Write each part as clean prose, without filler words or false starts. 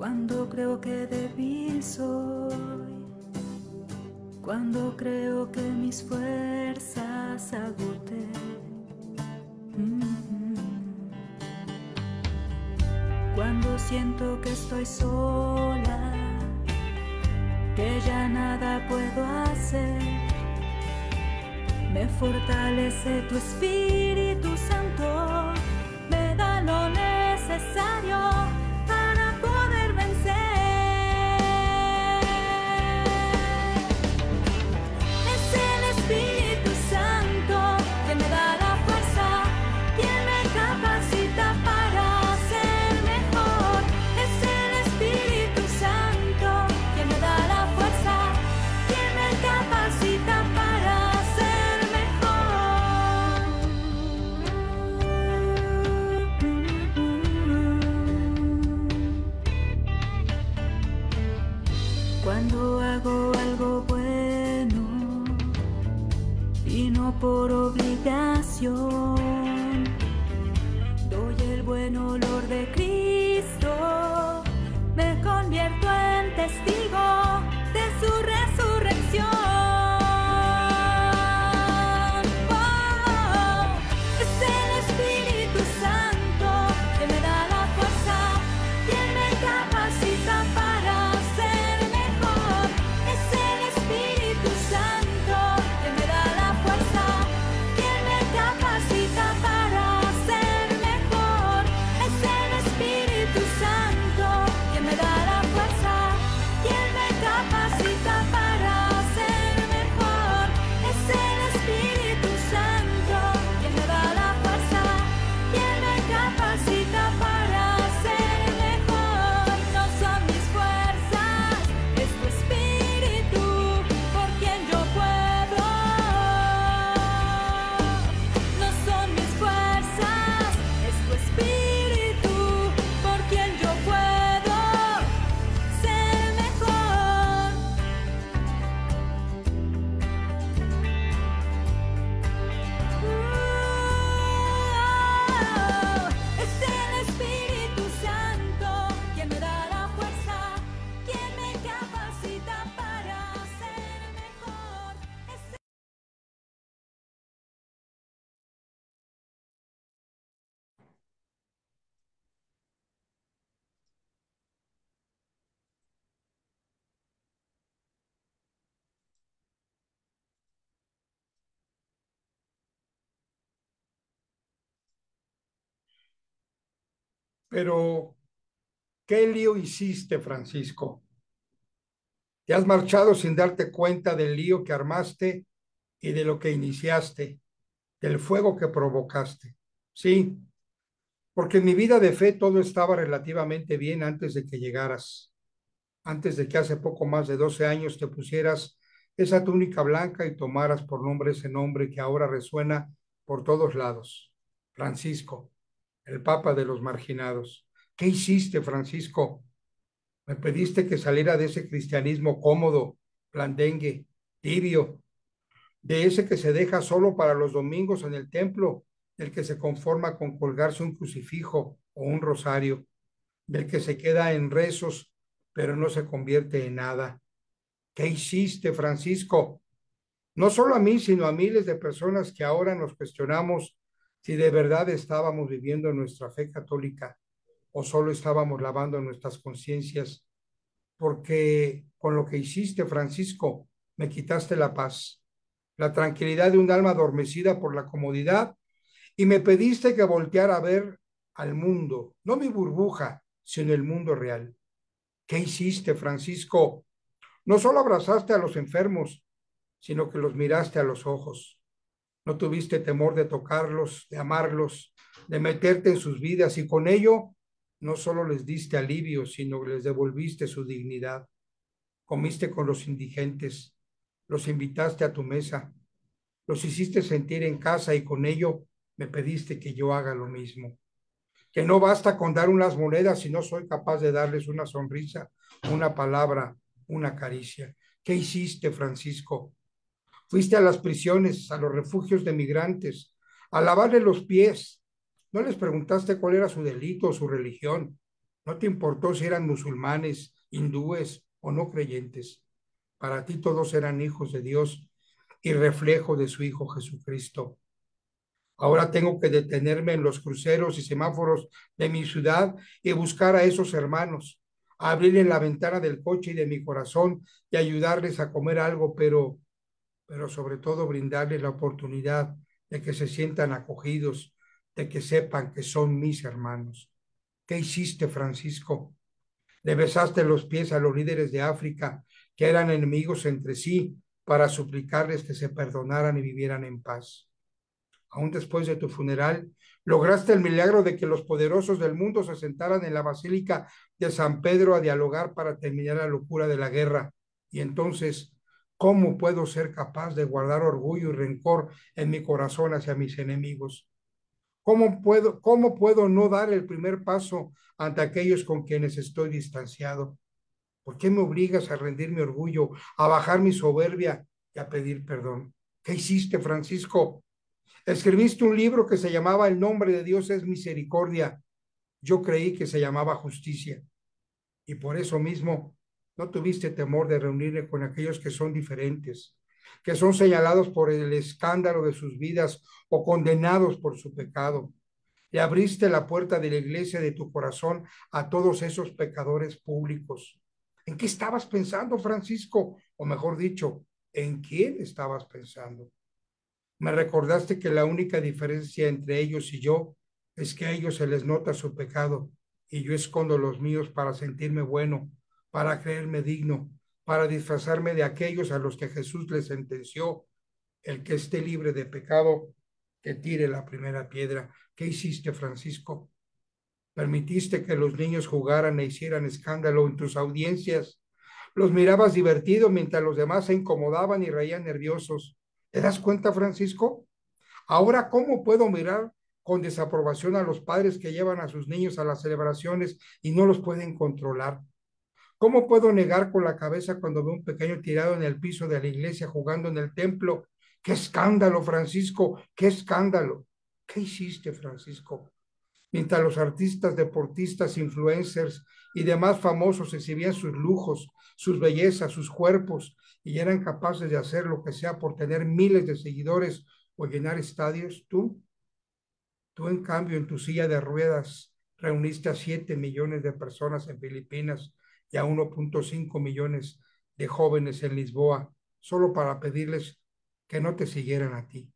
Cuando creo que débil soy, cuando creo que mis fuerzas agoté. Cuando siento que estoy sola, que ya nada puedo hacer, me fortalece tu Espíritu Santo, me da lo necesario para poder vencer. Es el Espíritu Santo que me da la fuerza, quien me capacita para ser mejor. Es el Espíritu Santo que me da la fuerza, quien me capacita para ser mejor. Cuando hago algo bueno y no por obligación, doy el buen olor de Cristo, me convierto en testigo de su resurrección. Oh, es el Espíritu Santo que me da la fuerza, quien me capacita para ser mejor. Es el Espíritu Santo que me da la fuerza, quien me capacita para ser mejor. Es el Espíritu Santo que me da la fuerza, quien me capacita para ser mejor. Es el Espíritu Santo que me da la fuerza, quien me capacita para ser mejor. No son mis fuerzas, es tu Espíritu por quien yo puedo. No son mis fuerzas, es tu Espíritu por quien yo puedo ser mejor. Es el Espíritu Santo quien me da la fuerza, quien me capacita para ser mejor. Pero, ¿qué lío hiciste, Francisco? Te has marchado sin darte cuenta del lío que armaste y de lo que iniciaste, del fuego que provocaste. Sí, porque en mi vida de fe todo estaba relativamente bien antes de que llegaras, antes de que hace poco más de 12 años te pusieras esa túnica blanca y tomaras por nombre ese nombre que ahora resuena por todos lados. Francisco, el Papa de los marginados. ¿Qué hiciste, Francisco? Me pediste que saliera de ese cristianismo cómodo, blandengue, tibio, de ese que se deja solo para los domingos en el templo, del que se conforma con colgarse un crucifijo o un rosario, del que se queda en rezos, pero no se convierte en nada. ¿Qué hiciste, Francisco? No solo a mí, sino a miles de personas que ahora nos cuestionamos si de verdad estábamos viviendo nuestra fe católica o solo estábamos lavando nuestras conciencias, porque con lo que hiciste, Francisco, me quitaste la paz, la tranquilidad de un alma adormecida por la comodidad, y me pediste que volteara a ver al mundo, no mi burbuja, sino el mundo real. ¿Qué hiciste, Francisco? No solo abrazaste a los enfermos, sino que los miraste a los ojos. No tuviste temor de tocarlos, de amarlos, de meterte en sus vidas, y con ello no solo les diste alivio, sino que les devolviste su dignidad. Comiste con los indigentes, los invitaste a tu mesa, los hiciste sentir en casa, y con ello me pediste que yo haga lo mismo. Que no basta con dar unas monedas si no soy capaz de darles una sonrisa, una palabra, una caricia. ¿Qué hiciste, Francisco? Fuiste a las prisiones, a los refugios de migrantes, a lavarle los pies. No les preguntaste cuál era su delito o su religión. No te importó si eran musulmanes, hindúes o no creyentes. Para ti todos eran hijos de Dios y reflejo de su Hijo Jesucristo. Ahora tengo que detenerme en los cruceros y semáforos de mi ciudad y buscar a esos hermanos, abrirles la ventana del coche y de mi corazón y ayudarles a comer algo, pero sobre todo brindarles la oportunidad de que se sientan acogidos, de que sepan que son mis hermanos. ¿Qué hiciste, Francisco? Le besaste los pies a los líderes de África, que eran enemigos entre sí, para suplicarles que se perdonaran y vivieran en paz. Aún después de tu funeral, lograste el milagro de que los poderosos del mundo se sentaran en la Basílica de San Pedro a dialogar para terminar la locura de la guerra. Y entonces, ¿cómo puedo ser capaz de guardar orgullo y rencor en mi corazón hacia mis enemigos? Cómo puedo no dar el primer paso ante aquellos con quienes estoy distanciado? ¿Por qué me obligas a rendir mi orgullo, a bajar mi soberbia y a pedir perdón? ¿Qué hiciste, Francisco? Escribiste un libro que se llamaba El nombre de Dios es misericordia. Yo creí que se llamaba justicia. Y por eso mismo no tuviste temor de reunirte con aquellos que son diferentes, que son señalados por el escándalo de sus vidas o condenados por su pecado. Le abriste la puerta de la iglesia de tu corazón a todos esos pecadores públicos. ¿En qué estabas pensando, Francisco? O mejor dicho, ¿en quién estabas pensando? Me recordaste que la única diferencia entre ellos y yo es que a ellos se les nota su pecado y yo escondo los míos para sentirme bueno, para creerme digno, para disfrazarme de aquellos a los que Jesús les sentenció. El que esté libre de pecado, que tire la primera piedra. ¿Qué hiciste, Francisco? Permitiste que los niños jugaran e hicieran escándalo en tus audiencias. Los mirabas divertidos mientras los demás se incomodaban y reían nerviosos. ¿Te das cuenta, Francisco? Ahora, ¿cómo puedo mirar con desaprobación a los padres que llevan a sus niños a las celebraciones y no los pueden controlar? ¿Cómo puedo negar con la cabeza cuando veo un pequeño tirado en el piso de la iglesia jugando en el templo? ¡Qué escándalo, Francisco! ¡Qué escándalo! ¿Qué hiciste, Francisco? Mientras los artistas, deportistas, influencers y demás famosos exhibían sus lujos, sus bellezas, sus cuerpos y eran capaces de hacer lo que sea por tener miles de seguidores o llenar estadios, tú en cambio en tu silla de ruedas reuniste a 7 millones de personas en Filipinas y a 1,5 millones de jóvenes en Lisboa, solo para pedirles que no te siguieran a ti,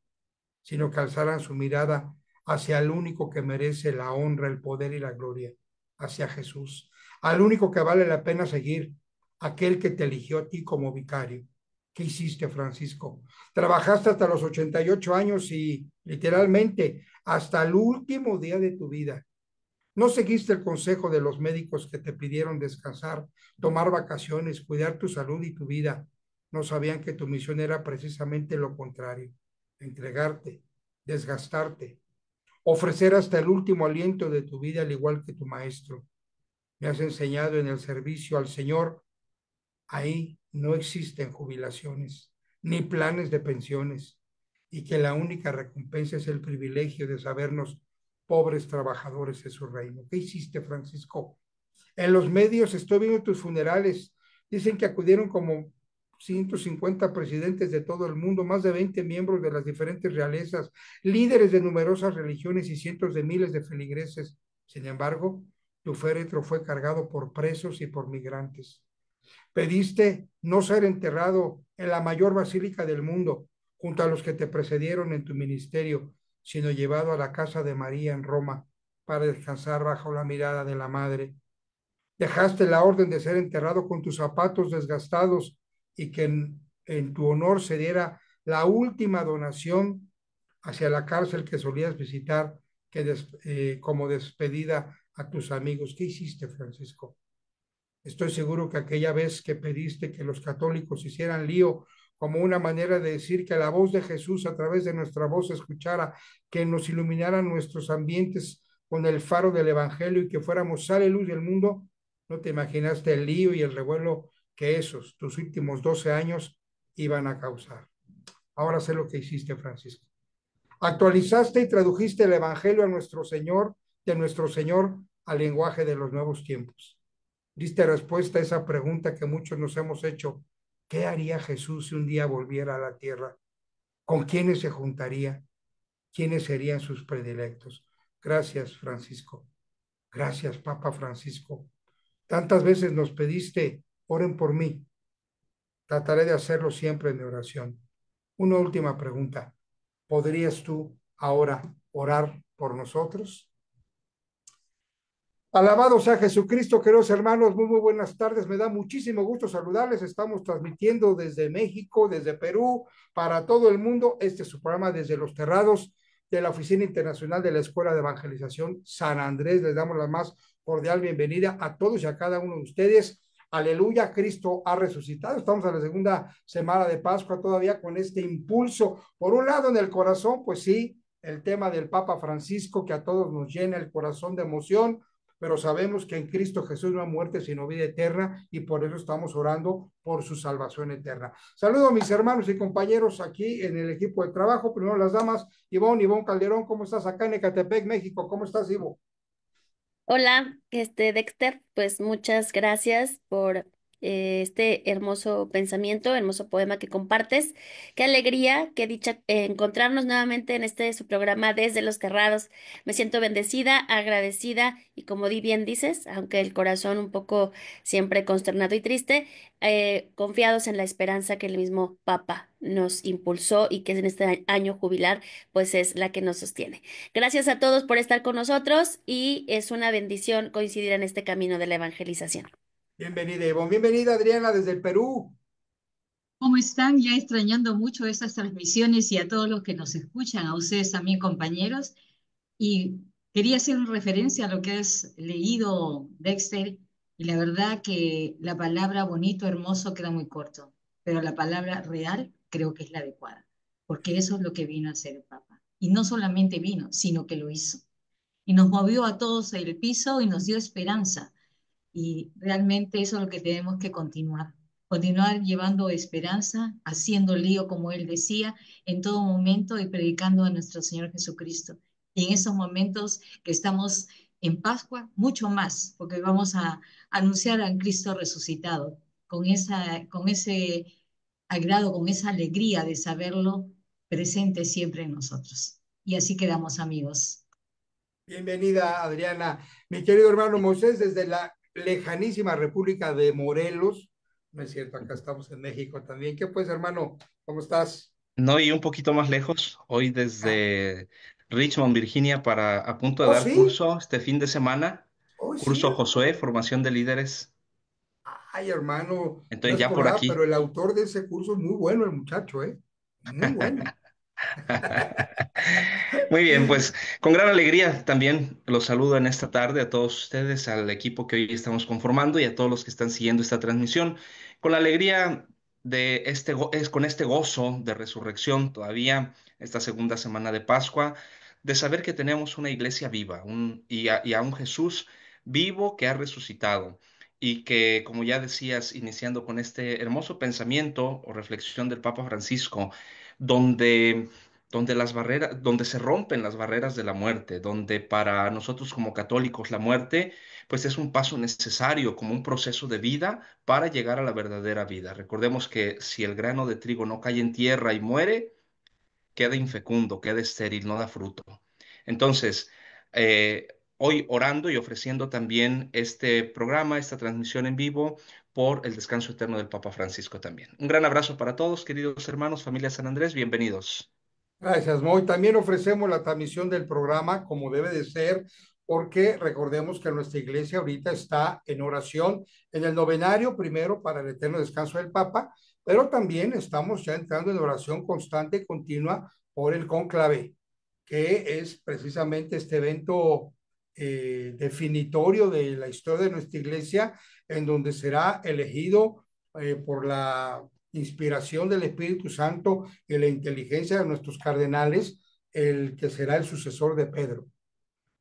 sino que alzaran su mirada hacia el único que merece la honra, el poder y la gloria, hacia Jesús, al único que vale la pena seguir, aquel que te eligió a ti como vicario. ¿Qué hiciste, Francisco? Trabajaste hasta los 88 años y literalmente hasta el último día de tu vida. No seguiste el consejo de los médicos que te pidieron descansar, tomar vacaciones, cuidar tu salud y tu vida. No sabían que tu misión era precisamente lo contrario, entregarte, desgastarte, ofrecer hasta el último aliento de tu vida al igual que tu maestro. Me has enseñado en el servicio al Señor, ahí no existen jubilaciones ni planes de pensiones y que la única recompensa es el privilegio de sabernos pobres trabajadores de su reino. ¿Qué hiciste, Francisco? En los medios estoy viendo tus funerales. Dicen que acudieron como 150 presidentes de todo el mundo, más de 20 miembros de las diferentes realezas, líderes de numerosas religiones y cientos de miles de feligreses. Sin embargo, tu féretro fue cargado por presos y por migrantes. Pediste no ser enterrado en la mayor basílica del mundo, junto a los que te precedieron en tu ministerio, sino llevado a la casa de María en Roma para descansar bajo la mirada de la Madre. Dejaste la orden de ser enterrado con tus zapatos desgastados y que en tu honor se diera la última donación hacia la cárcel que solías visitar como despedida a tus amigos. ¿Qué hiciste, Francisco? Estoy seguro que aquella vez que pediste que los católicos hicieran lío como una manera de decir que la voz de Jesús a través de nuestra voz se escuchara, que nos iluminaran nuestros ambientes con el faro del Evangelio y que fuéramos sal y luz del mundo, no te imaginaste el lío y el revuelo que esos, tus últimos 12 años, iban a causar. Ahora sé lo que hiciste, Francisco. Actualizaste y tradujiste el Evangelio a nuestro Señor, de nuestro Señor, al lenguaje de los nuevos tiempos. Diste respuesta a esa pregunta que muchos nos hemos hecho. ¿Qué haría Jesús si un día volviera a la tierra? ¿Con quiénes se juntaría? ¿Quiénes serían sus predilectos? Gracias, Francisco. Gracias, Papa Francisco. Tantas veces nos pediste, oren por mí. Trataré de hacerlo siempre en mi oración. Una última pregunta. ¿Podrías tú ahora orar por nosotros? Alabado sea Jesucristo, queridos hermanos, muy buenas tardes. Me da muchísimo gusto saludarles. Estamos transmitiendo desde México, desde Perú, para todo el mundo. Este es su programa Desde los Terrados de la Oficina Internacional de la Escuela de Evangelización San Andrés. Les damos la más cordial bienvenida a todos y a cada uno de ustedes. Aleluya, Cristo ha resucitado. Estamos a la segunda semana de Pascua todavía con este impulso. Por un lado, en el corazón, pues sí, el tema del Papa Francisco que a todos nos llena el corazón de emoción, pero sabemos que en Cristo Jesús no hay muerte sino vida eterna y por eso estamos orando por su salvación eterna. Saludo a mis hermanos y compañeros aquí en el equipo de trabajo. Primero las damas, Ivonne Calderón, ¿cómo estás acá en Ecatepec, México? ¿Cómo estás, Ivo? Hola, Dexter, pues muchas gracias por este hermoso pensamiento, hermoso poema que compartes. Qué alegría, qué dicha encontrarnos nuevamente en este su programa Desde los Terrados. Me siento bendecida, agradecida y como bien dices, aunque el corazón un poco siempre consternado y triste, confiados en la esperanza que el mismo Papa nos impulsó y que en este año jubilar pues es la que nos sostiene. Gracias a todos por estar con nosotros y es una bendición coincidir en este camino de la evangelización. Bienvenida, Ivonne. Bienvenida, Adriana, desde el Perú. ¿Cómo están? Ya extrañando mucho estas transmisiones y a todos los que nos escuchan, a ustedes también, compañeros. Y quería hacer una referencia a lo que has leído, Dexter, y la verdad que la palabra bonito, hermoso queda muy corto, pero la palabra real creo que es la adecuada, porque eso es lo que vino a hacer el Papa. Y no solamente vino, sino que lo hizo. Y nos movió a todos el piso y nos dio esperanza. Y realmente eso es lo que tenemos que continuar llevando esperanza, haciendo lío, como él decía, en todo momento y predicando a nuestro Señor Jesucristo. Y en esos momentos que estamos en Pascua, mucho más, porque vamos a anunciar al Cristo resucitado, con ese agrado, con esa alegría de saberlo presente siempre en nosotros. Y así quedamos amigos. Bienvenida, Adriana. Mi querido hermano Moisés, desde la lejanísima República de Morelos. No es cierto, acá estamos en México también. ¿Qué pues, hermano? ¿Cómo estás? No, y un poquito más lejos, hoy desde Richmond, Virginia, para a punto de Oh, dar sí, curso este fin de semana, oh, sí, curso Josué, hermano. formación de líderes. Ay, hermano, no Entonces es ya por por nada, pero aquí. el autor de ese curso es muy bueno, el muchacho, ¿eh? Muy bueno. Muy bien, pues con gran alegría también los saludo en esta tarde a todos ustedes, al equipo que hoy estamos conformando y a todos los que están siguiendo esta transmisión. Con la alegría de con este gozo de resurrección todavía, esta segunda semana de Pascua, de saber que tenemos una iglesia viva y a un Jesús vivo que ha resucitado. Y que, como ya decías, iniciando con este hermoso pensamiento o reflexión del Papa Francisco, donde donde se rompen las barreras de la muerte, donde para nosotros como católicos la muerte, pues es un paso necesario como un proceso de vida para llegar a la verdadera vida. Recordemos que si el grano de trigo no cae en tierra y muere, queda infecundo, queda estéril, no da fruto. Entonces, hoy orando y ofreciendo también este programa, esta transmisión en vivo por el descanso eterno del Papa Francisco también. Un gran abrazo para todos, queridos hermanos, familia San Andrés, bienvenidos. Gracias, Moy. También ofrecemos la transmisión del programa como debe de ser, porque recordemos que nuestra iglesia ahorita está en oración en el novenario, primero para el eterno descanso del Papa, pero también estamos ya entrando en oración constante y continua por el conclave, que es precisamente este evento definitorio de la historia de nuestra iglesia, en donde será elegido por la inspiración del Espíritu Santo y la inteligencia de nuestros cardenales, el que será el sucesor de Pedro.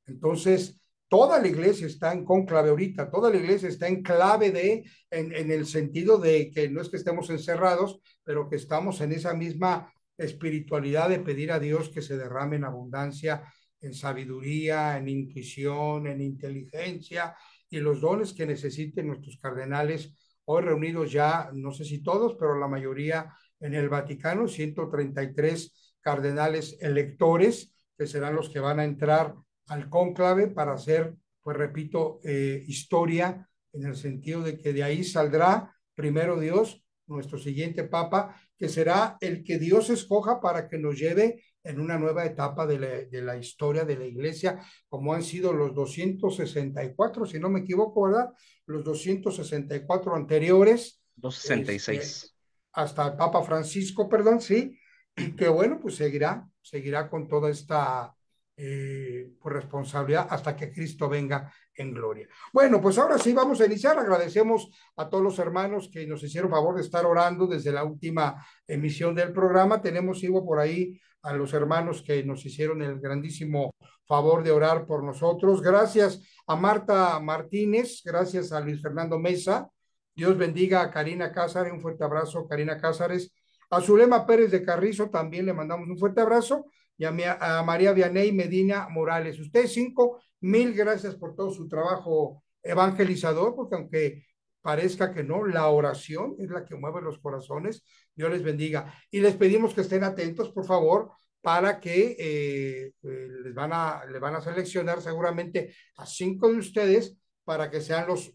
Entonces, toda la iglesia está en conclave ahorita, toda la iglesia está en clave en el sentido de que no es que estemos encerrados, pero que estamos en esa misma espiritualidad de pedir a Dios que se derrame en abundancia en sabiduría, en intuición, en inteligencia y los dones que necesiten nuestros cardenales hoy reunidos ya, no sé si todos, pero la mayoría en el Vaticano, 133 cardenales electores, que serán los que van a entrar al cónclave para hacer, pues repito, historia, en el sentido de que de ahí saldrá, primero Dios, nuestro siguiente papa, que será el que Dios escoja para que nos lleve en una nueva etapa de la historia de la iglesia, como han sido los 264, si no me equivoco, ¿verdad? Los 264 anteriores, este, 266. hasta el Papa Francisco, perdón, sí, y que bueno, pues seguirá con toda esta pues responsabilidad hasta que Cristo venga en gloria. Bueno, pues ahora sí vamos a iniciar. Agradecemos a todos los hermanos que nos hicieron favor de estar orando desde la última emisión del programa. Tenemos, Ivo, por ahí a los hermanos que nos hicieron el grandísimo favor de orar por nosotros. Gracias a Marta Martínez, gracias a Luis Fernando Mesa. Dios bendiga a Karina Cázares, un fuerte abrazo, Karina Cázares. A Zulema Pérez de Carrizo también le mandamos un fuerte abrazo y a María Vianey Medina Morales. Ustedes cinco, mil gracias por todo su trabajo evangelizador, porque aunque parezca que no, la oración es la que mueve los corazones. Dios les bendiga. Y les pedimos que estén atentos, por favor, para que le van a seleccionar seguramente a cinco de ustedes para que sean los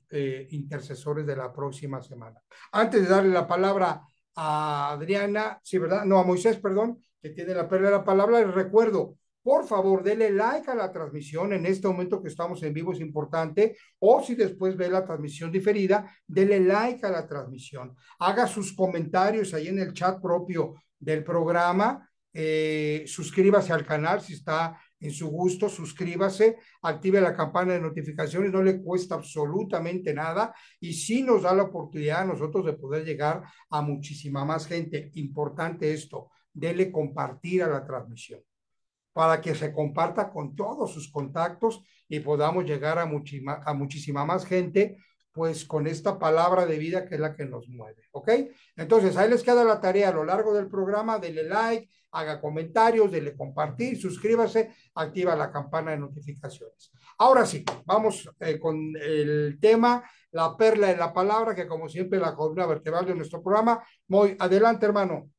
intercesores de la próxima semana. Antes de darle la palabra a Adriana, sí, ¿verdad? No, a Moisés, perdón, que tiene la perla de la palabra, les recuerdo, por favor, denle like a la transmisión en este momento que estamos en vivo, es importante, o si después ve la transmisión diferida, denle like a la transmisión, haga sus comentarios ahí en el chat propio del programa, suscríbase al canal si está en su gusto, suscríbase, active la campana de notificaciones, no le cuesta absolutamente nada y sí nos da la oportunidad a nosotros de poder llegar a muchísima más gente. Importante esto, dele compartir a la transmisión para que se comparta con todos sus contactos y podamos llegar a muchísima más gente, pues con esta palabra de vida que es la que nos mueve, ¿ok? Entonces, ahí les queda la tarea a lo largo del programa, denle like, haga comentarios, denle compartir, suscríbase, activa la campana de notificaciones. Ahora sí, vamos con el tema, la perla de la palabra, que como siempre la columna vertebral de nuestro programa. Muy adelante, hermano.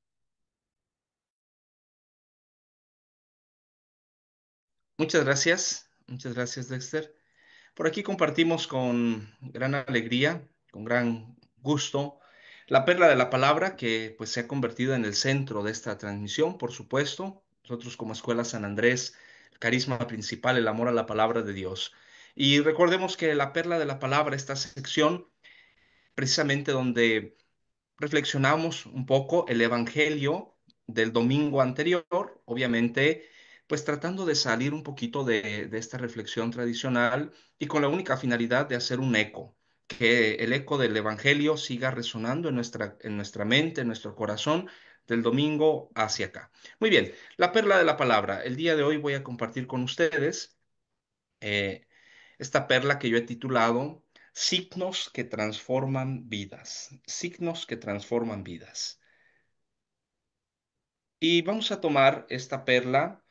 Muchas gracias, Dexter. Por aquí compartimos con gran alegría, con gran gusto, la perla de la palabra que pues se ha convertido en el centro de esta transmisión, por supuesto. Nosotros como Escuela San Andrés, el carisma principal, el amor a la palabra de Dios. Y recordemos que la perla de la palabra, esta sección, precisamente donde reflexionamos un poco el evangelio del domingo anterior, obviamente, pues tratando de salir un poquito de esta reflexión tradicional y con la única finalidad de hacer un eco, que el eco del evangelio siga resonando en nuestra mente, en nuestro corazón, del domingo hacia acá. Muy bien, la perla de la palabra. El día de hoy voy a compartir con ustedes eh, esta perla que yo he titulado Signos que transforman vidas. Signos que transforman vidas. Y vamos a tomar esta perla,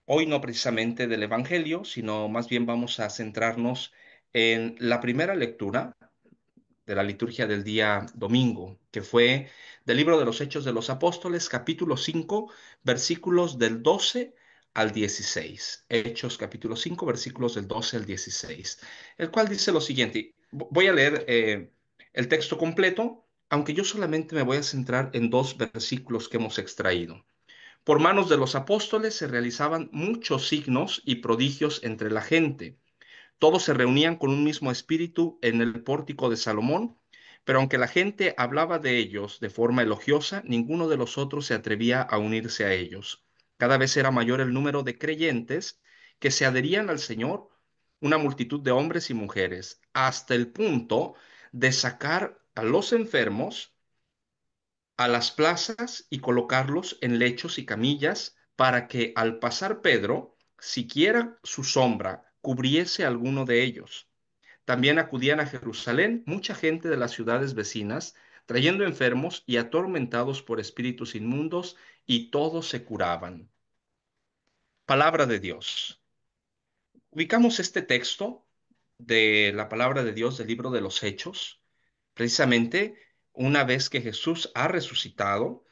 hoy no precisamente del Evangelio, sino más bien vamos a centrarnos en la primera lectura de la liturgia del día domingo, que fue del libro de los Hechos de los Apóstoles, capítulo 5, versículos del 12 al 16. Hechos capítulo 5, versículos del 12 al 16, el cual dice lo siguiente. Voy a leer el texto completo, aunque yo solamente me voy a centrar en dos versículos que hemos extraído. Por manos de los apóstoles se realizaban muchos signos y prodigios entre la gente. Todos se reunían con un mismo espíritu en el pórtico de Salomón, pero aunque la gente hablaba de ellos de forma elogiosa, ninguno de los otros se atrevía a unirse a ellos. Cada vez era mayor el número de creyentes que se adherían al Señor, una multitud de hombres y mujeres, hasta el punto de sacar a los enfermos a las plazas y colocarlos en lechos y camillas para que al pasar Pedro, siquiera su sombra cubriese a alguno de ellos. También acudían a Jerusalén mucha gente de las ciudades vecinas, trayendo enfermos y atormentados por espíritus inmundos, y todos se curaban. Palabra de Dios. Ubicamos este texto de la palabra de Dios del libro de los Hechos, precisamente una vez que Jesús ha resucitado.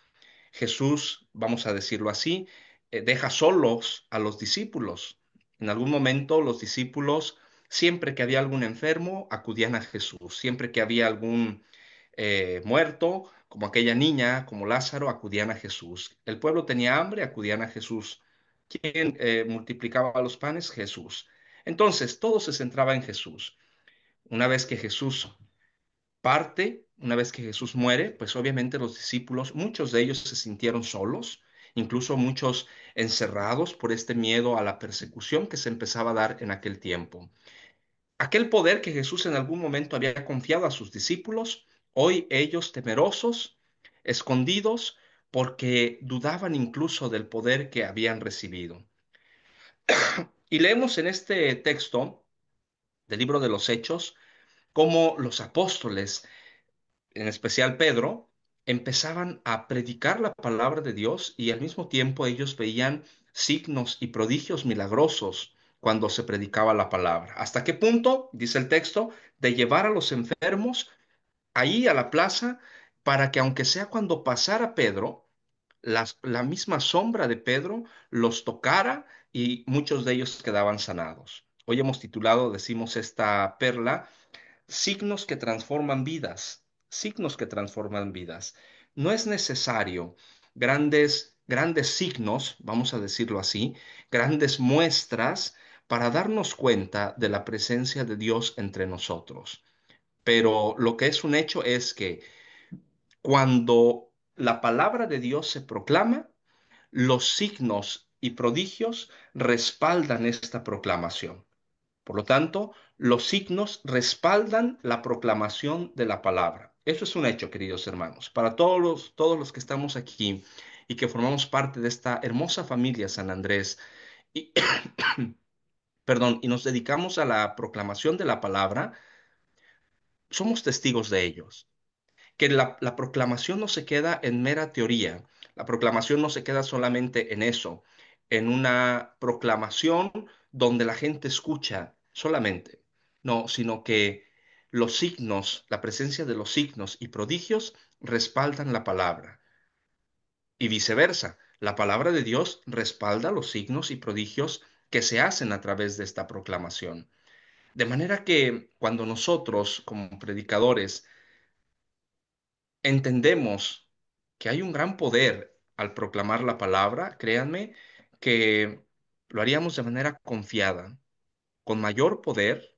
Jesús, vamos a decirlo así, deja solos a los discípulos. En algún momento los discípulos, siempre que había algún enfermo, acudían a Jesús. Siempre que había algún muerto, como aquella niña, como Lázaro, acudían a Jesús. El pueblo tenía hambre, acudían a Jesús. ¿Quién multiplicaba los panes? Jesús. Entonces, todo se centraba en Jesús. Una vez que Jesús parte, una vez que Jesús muere, pues obviamente los discípulos, muchos de ellos se sintieron solos, incluso muchos encerrados por este miedo a la persecución que se empezaba a dar en aquel tiempo. Aquel poder que Jesús en algún momento había confiado a sus discípulos, hoy ellos temerosos, escondidos, porque dudaban incluso del poder que habían recibido. Y leemos en este texto del libro de los Hechos cómo los apóstoles, en especial Pedro, empezaban a predicar la palabra de Dios y al mismo tiempo ellos veían signos y prodigios milagrosos cuando se predicaba la palabra. ¿Hasta qué punto, dice el texto, de llevar a los enfermos ahí a la plaza para que aunque sea cuando pasara Pedro, la misma sombra de Pedro los tocara y muchos de ellos quedaban sanados? Hoy hemos titulado, decimos, esta perla, signos que transforman vidas, signos que transforman vidas. No es necesario grandes signos, vamos a decirlo así, grandes muestras para darnos cuenta de la presencia de Dios entre nosotros. Pero lo que es un hecho es que cuando la palabra de Dios se proclama, los signos y prodigios respaldan esta proclamación. Por lo tanto, los signos respaldan la proclamación de la palabra. Eso es un hecho, queridos hermanos. Para todos los que estamos aquí y que formamos parte de esta hermosa familia San Andrés, y, perdón, y nos dedicamos a la proclamación de la palabra, somos testigos de ellos. Que la proclamación no se queda en mera teoría, la proclamación no se queda solamente en eso, en una proclamación donde la gente escucha solamente, no, sino que los signos, la presencia de los signos y prodigios respaldan la palabra y viceversa. La palabra de Dios respalda los signos y prodigios que se hacen a través de esta proclamación. De manera que cuando nosotros, como predicadores, entendemos que hay un gran poder al proclamar la palabra, créanme que lo haríamos de manera confiada, con mayor poder,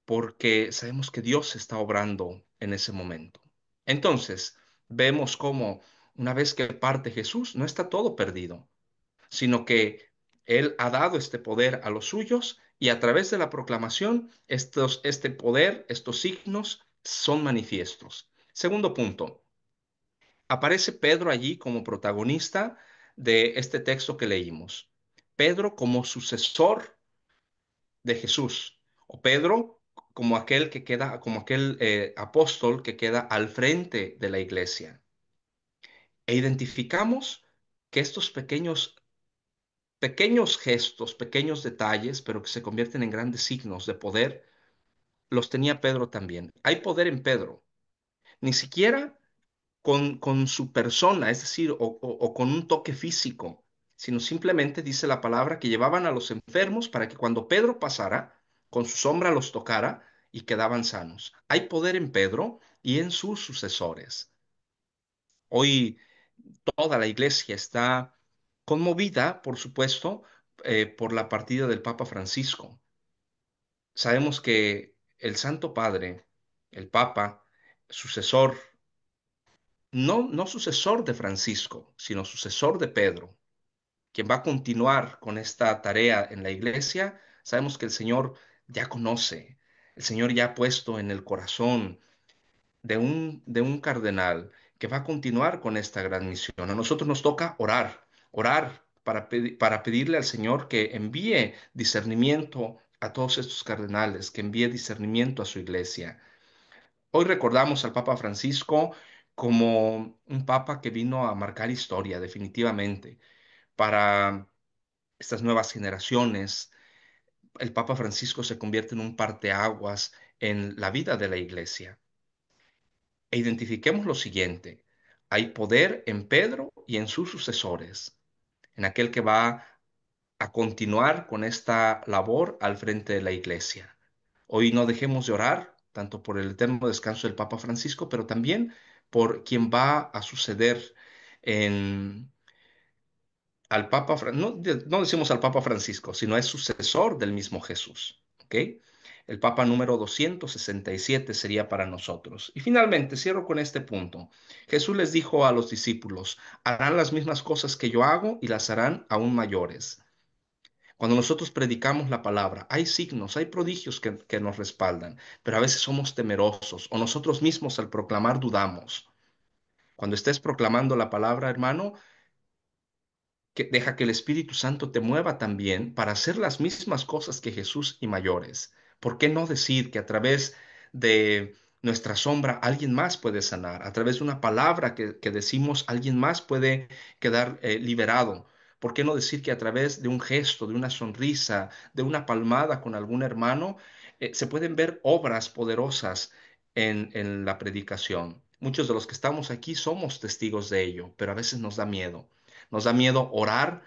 porque sabemos que Dios está obrando en ese momento. Entonces, vemos cómo una vez que parte Jesús, no está todo perdido, sino que Él ha dado este poder a los suyos y a través de la proclamación, este poder, estos signos son manifiestos. Segundo punto. Aparece Pedro allí como protagonista de este texto que leímos. Pedro como sucesor de Jesús, o Pedro como aquel que queda, como aquel apóstol que queda al frente de la iglesia. E identificamos que estos pequeños gestos, pequeños detalles, pero que se convierten en grandes signos de poder, los tenía Pedro también. Hay poder en Pedro. Ni siquiera con su persona, es decir, o con un toque físico, sino simplemente dice la palabra que llevaban a los enfermos para que cuando Pedro pasara, con su sombra los tocara y quedaban sanos. Hay poder en Pedro y en sus sucesores. Hoy toda la iglesia está conmovida, por supuesto, por la partida del Papa Francisco. Sabemos que el Santo Padre, el Papa, sucesor, no sucesor de Francisco, sino sucesor de Pedro, quien va a continuar con esta tarea en la iglesia. Sabemos que el Señor ya conoce, el Señor ya ha puesto en el corazón de un cardenal que va a continuar con esta gran misión. A nosotros nos toca orar para pedirle al Señor que envíe discernimiento a todos estos cardenales, que envíe discernimiento a su iglesia. Hoy recordamos al Papa Francisco como un papa que vino a marcar historia, definitivamente, para estas nuevas generaciones, el Papa Francisco se convierte en un parteaguas en la vida de la iglesia. E identifiquemos lo siguiente: hay poder en Pedro y en sus sucesores, en aquel que va a continuar con esta labor al frente de la iglesia. Hoy no dejemos de orar, tanto por el eterno descanso del Papa Francisco, pero también por quien va a suceder en, no decimos al Papa Francisco, sino es sucesor del mismo Jesús. ¿Ok? El Papa número 267 sería para nosotros. Y finalmente, cierro con este punto. Jesús les dijo a los discípulos: harán las mismas cosas que yo hago y las harán aún mayores. Cuando nosotros predicamos la palabra, hay signos, hay prodigios que nos respaldan, pero a veces somos temerosos o nosotros mismos al proclamar dudamos. Cuando estés proclamando la palabra, hermano, deja que el Espíritu Santo te mueva también para hacer las mismas cosas que Jesús y mayores. ¿Por qué no decir que a través de nuestra sombra alguien más puede sanar? A través de una palabra que decimos, alguien más puede quedar liberado. ¿Por qué no decir que a través de un gesto, de una sonrisa, de una palmada con algún hermano, se pueden ver obras poderosas en la predicación? Muchos de los que estamos aquí somos testigos de ello, pero a veces nos da miedo. Nos da miedo orar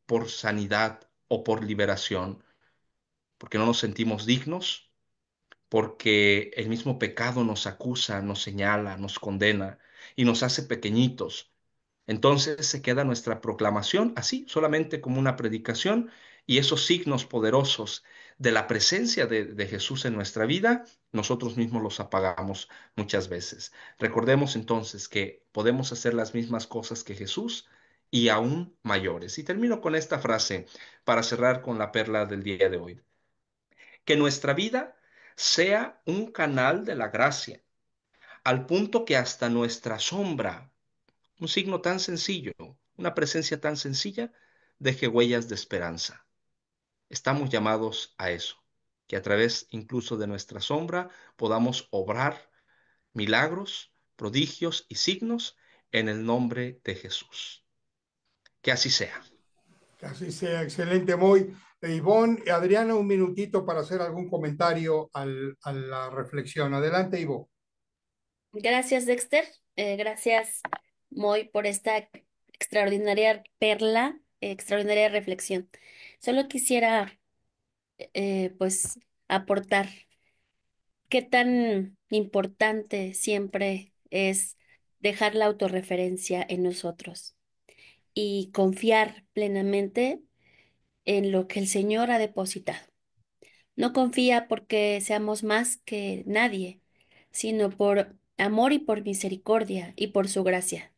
por sanidad o por liberación, porque no nos sentimos dignos, porque el mismo pecado nos acusa, nos señala, nos condena y nos hace pequeñitos. Entonces se queda nuestra proclamación así, solamente como una predicación, y esos signos poderosos de la presencia de Jesús en nuestra vida, nosotros mismos los apagamos muchas veces. Recordemos entonces que podemos hacer las mismas cosas que Jesús y aún mayores. Y termino con esta frase para cerrar con la perla del día de hoy: que nuestra vida sea un canal de la gracia, al punto que hasta nuestra sombra, un signo tan sencillo, una presencia tan sencilla, deje huellas de esperanza. Estamos llamados a eso, que a través incluso de nuestra sombra podamos obrar milagros, prodigios y signos en el nombre de Jesús. Que así sea. Que así sea, excelente, Moy. Ivonne, Adriana, un minutito para hacer algún comentario a la reflexión. Adelante, Ivo. Gracias, Dexter. Gracias, Moy, por esta extraordinaria perla, extraordinaria reflexión. Solo quisiera, pues, aportar qué tan importante siempre es dejar la autorreferencia en nosotros y confiar plenamente en lo que el Señor ha depositado. No confía porque seamos más que nadie, sino por amor y por misericordia y por su gracia.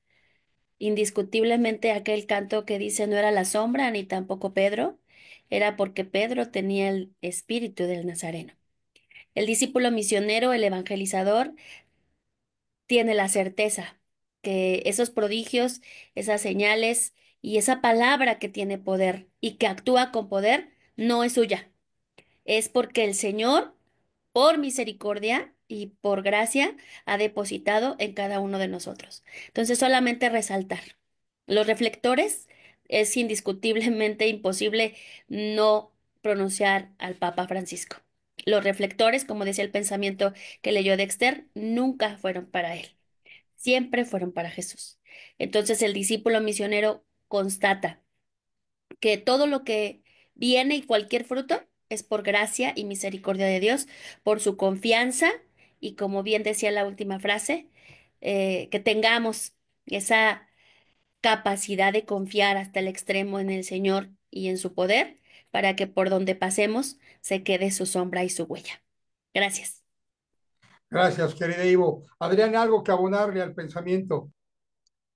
Indiscutiblemente aquel canto que dice no era la sombra ni tampoco Pedro, era porque Pedro tenía el espíritu del Nazareno. El discípulo misionero, el evangelizador, tiene la certeza que esos prodigios, esas señales y esa palabra que tiene poder y que actúa con poder no es suya. Es porque el Señor, por misericordia y por gracia, ha depositado en cada uno de nosotros. Entonces, solamente resaltar. Los reflectores, es indiscutiblemente imposible no pronunciar al Papa Francisco. Los reflectores, como decía el pensamiento que leyó Dexter, nunca fueron para él, siempre fueron para Jesús. Entonces, el discípulo misionero constata que todo lo que viene y cualquier fruto es por gracia y misericordia de Dios, por su confianza y como bien decía la última frase, que tengamos esa capacidad de confiar hasta el extremo en el Señor y en su poder, para que por donde pasemos se quede su sombra y su huella. Gracias. Gracias, querida Ivo. Adriana, algo que abonarle al pensamiento.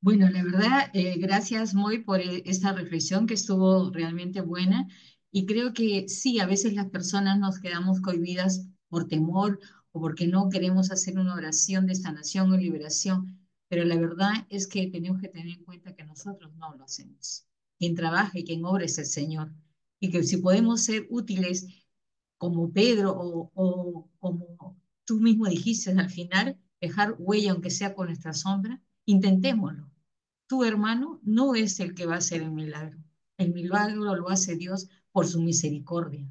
Bueno, la verdad, gracias muy por esta reflexión que estuvo realmente buena y creo que sí, a veces las personas nos quedamos cohibidas por temor o porque no queremos hacer una oración de sanación o liberación, pero la verdad es que tenemos que tener en cuenta que nosotros no lo hacemos. Quien trabaja y quien obra es el Señor y que si podemos ser útiles como Pedro o como tú mismo dijiste al final, dejar huella aunque sea con nuestra sombra, intentémoslo. Tu hermano no es el que va a hacer el milagro. El milagro lo hace Dios por su misericordia.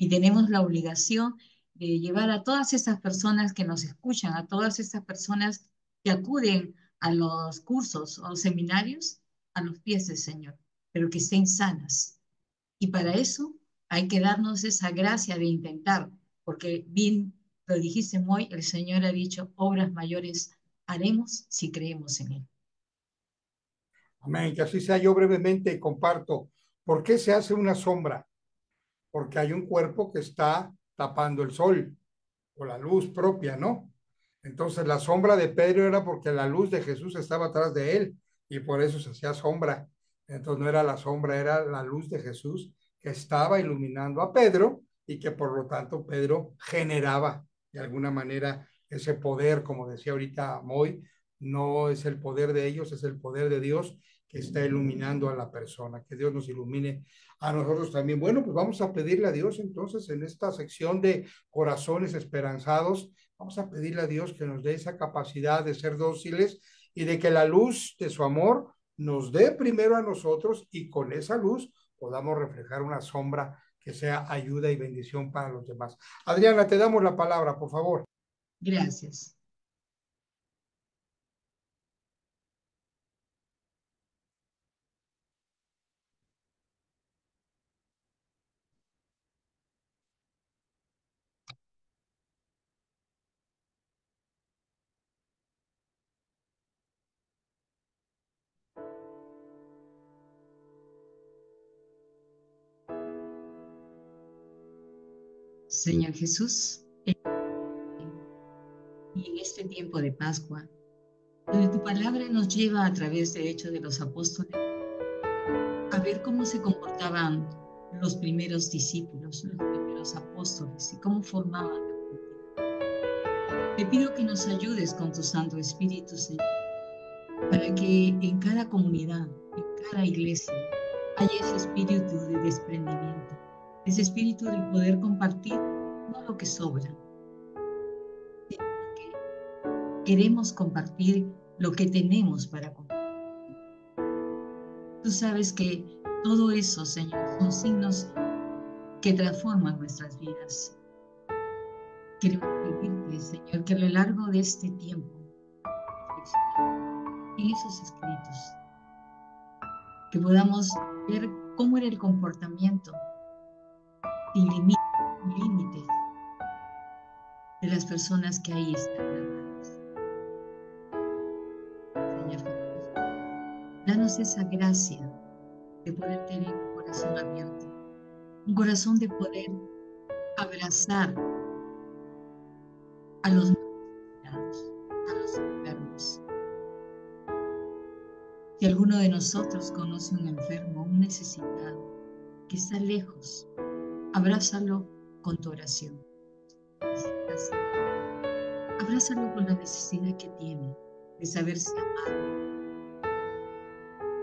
y tenemos la obligación de llevar a todas esas personas que nos escuchan, a todas esas personas que acuden a los cursos o seminarios, a los pies del Señor, pero que estén sanas. Y para eso hay que darnos esa gracia de intentar, porque bien lo dijiste muy, el Señor ha dicho, obras mayores haremos si creemos en Él. Amén. Que así sea. Yo brevemente comparto. ¿Por qué se hace una sombra? Porque hay un cuerpo que está tapando el sol o la luz propia, ¿no? Entonces la sombra de Pedro era porque la luz de Jesús estaba atrás de él y por eso se hacía sombra. Entonces no era la sombra, era la luz de Jesús que estaba iluminando a Pedro y que por lo tanto Pedro generaba de alguna manera ese poder, como decía ahorita Moy, no es el poder de ellos, es el poder de Dios que está iluminando a la persona. Que Dios nos ilumine a nosotros también. Bueno, pues vamos a pedirle a Dios entonces en esta sección de corazones esperanzados, vamos a pedirle a Dios que nos dé esa capacidad de ser dóciles y de que la luz de su amor nos dé primero a nosotros y con esa luz podamos reflejar una sombra que sea ayuda y bendición para los demás. Adriana, te damos la palabra, por favor. Gracias. Señor Jesús, y en este tiempo de Pascua, donde tu palabra nos lleva a través de Hechos de los Apóstoles a ver cómo se comportaban los primeros discípulos, los primeros apóstoles y cómo formaban la comunidad. Te pido que nos ayudes con tu Santo Espíritu, Señor, para que en cada comunidad, en cada iglesia, haya ese espíritu de desprendimiento, ese espíritu de poder compartir no lo que sobra, sino que queremos compartir lo que tenemos para compartir. Tú sabes que todo eso, Señor, son signos que transforman nuestras vidas. Queremos pedirte, Señor, que a lo largo de este tiempo, en esos escritos, que podamos ver cómo era el comportamiento sin límites de las personas que ahí están narradas. Señor Jesús, danos esa gracia de poder tener un corazón abierto, un corazón de poder abrazar a los necesitados, a los enfermos. Si alguno de nosotros conoce un enfermo, un necesitado, que está lejos, abrázalo con tu oración. Abrázalo con la necesidad que tiene de saberse amado.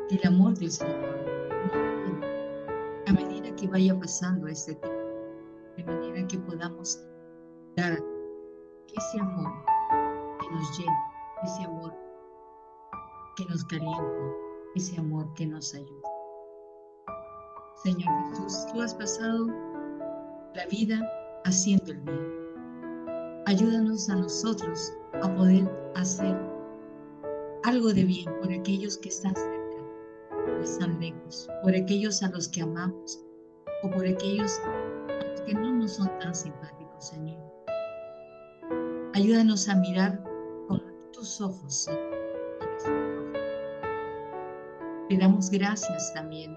Que el amor del Señor a medida que vaya pasando este tiempo, de manera que podamos dar ese amor que nos llena, ese amor que nos calienta, ese amor que nos ayuda. Señor Jesús, tú has pasado la vida haciendo el bien. Ayúdanos a nosotros a poder hacer algo de bien por aquellos que están cerca o están lejos, por aquellos a los que amamos o por aquellos a los que no nos son tan simpáticos, Señor. Ayúdanos a mirar con tus ojos, Señor. Te damos gracias también,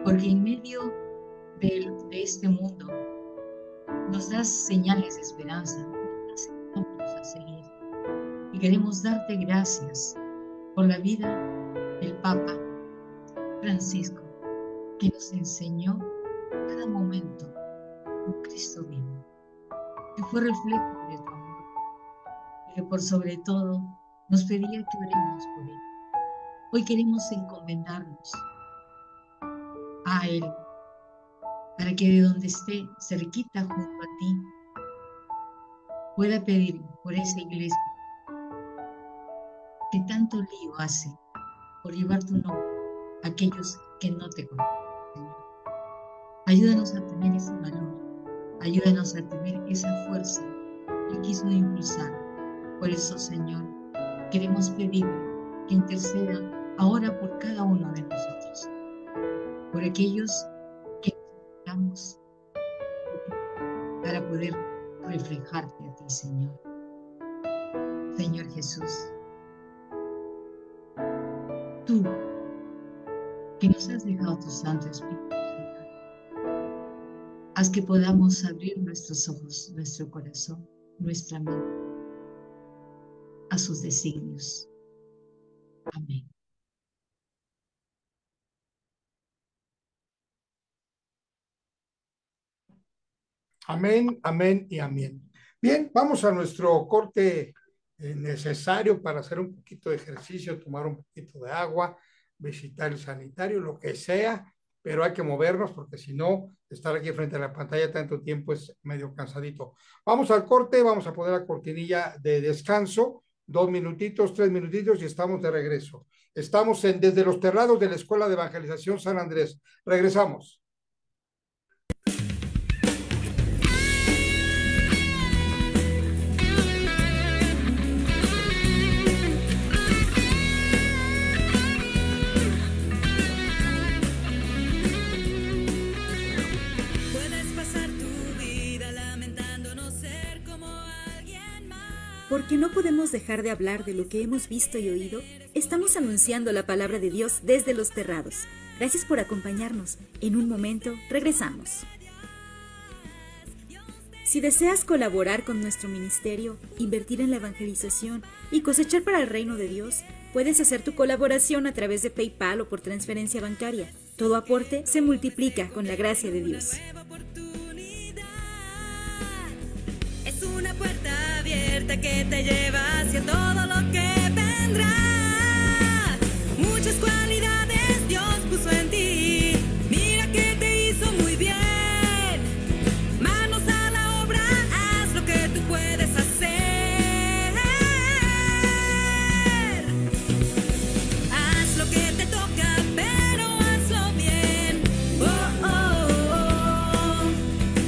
porque en medio de este mundo nos das señales de esperanza, nos das ejemplos a seguir. Y queremos darte gracias por la vida del Papa Francisco, que nos enseñó cada momento un Cristo vivo, que fue reflejo de tu amor, y que por sobre todo nos pedía que oremos por él. Hoy queremos encomendarnos a Él, para que de donde esté, cerquita junto a ti, pueda pedir por esa iglesia que tanto lío hace por llevar tu nombre a aquellos que no te conocen, Señor. Ayúdanos a tener ese valor, Ayúdanos a tener esa fuerza que quiso impulsar. Por eso, Señor, queremos pedir que interceda ahora por cada uno de nosotros, por aquellos que necesitamos para poder reflejarte a ti, Señor. Señor Jesús, tú que nos has dejado tu Santo Espíritu, Señor, haz que podamos abrir nuestros ojos, nuestro corazón, nuestra mente a sus designios. Amén. Amén, amén y amén. Bien, vamos a nuestro corte necesario para hacer un poquito de ejercicio, tomar un poquito de agua, visitar el sanitario, lo que sea, pero hay que movernos porque si no, estar aquí frente a la pantalla tanto tiempo es medio cansadito. Vamos al corte, vamos a poner la cortinilla de descanso, 2 minutitos, 3 minutitos y estamos de regreso. Estamos desde los terrados de la Escuela de Evangelización San Andrés. Regresamos. Porque no podemos dejar de hablar de lo que hemos visto y oído, estamos anunciando la palabra de Dios desde los terrados. Gracias por acompañarnos. En un momento, regresamos. Si deseas colaborar con nuestro ministerio, invertir en la evangelización y cosechar para el reino de Dios, puedes hacer tu colaboración a través de PayPal o por transferencia bancaria. Todo aporte se multiplica con la gracia de Dios. Es una puerta abierta que te lleva hacia todo lo que vendrá. Muchas cualidades Dios puso en ti. Mira que te hizo muy bien. Manos a la obra, haz lo que tú puedes hacer. Haz lo que te toca, pero hazlo bien. Oh, oh, oh.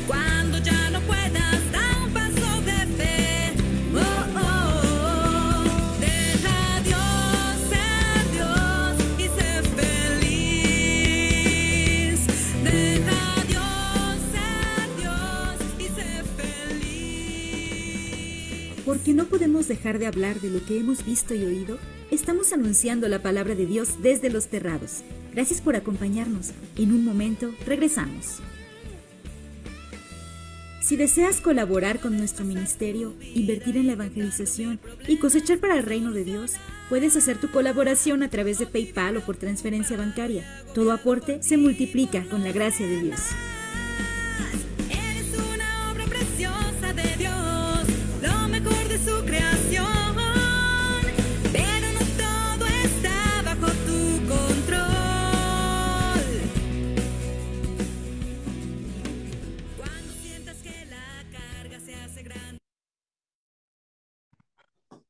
Cuando ya no puedas, da un paso de fe. Oh, oh, oh. Deja a Dios ser Dios y sé feliz. Deja a Dios ser Dios y sé feliz. Porque no podemos dejar de hablar de lo que hemos visto y oído, estamos anunciando la palabra de Dios desde los terrados. Gracias por acompañarnos. En un momento, regresamos. Si deseas colaborar con nuestro ministerio, invertir en la evangelización y cosechar para el reino de Dios, puedes hacer tu colaboración a través de PayPal o por transferencia bancaria. Todo aporte se multiplica con la gracia de Dios. Eres una obra preciosa de Dios, lo mejor de su creación. Pero no todo está bajo tu control. Cuando sientas que la carga se hace grande.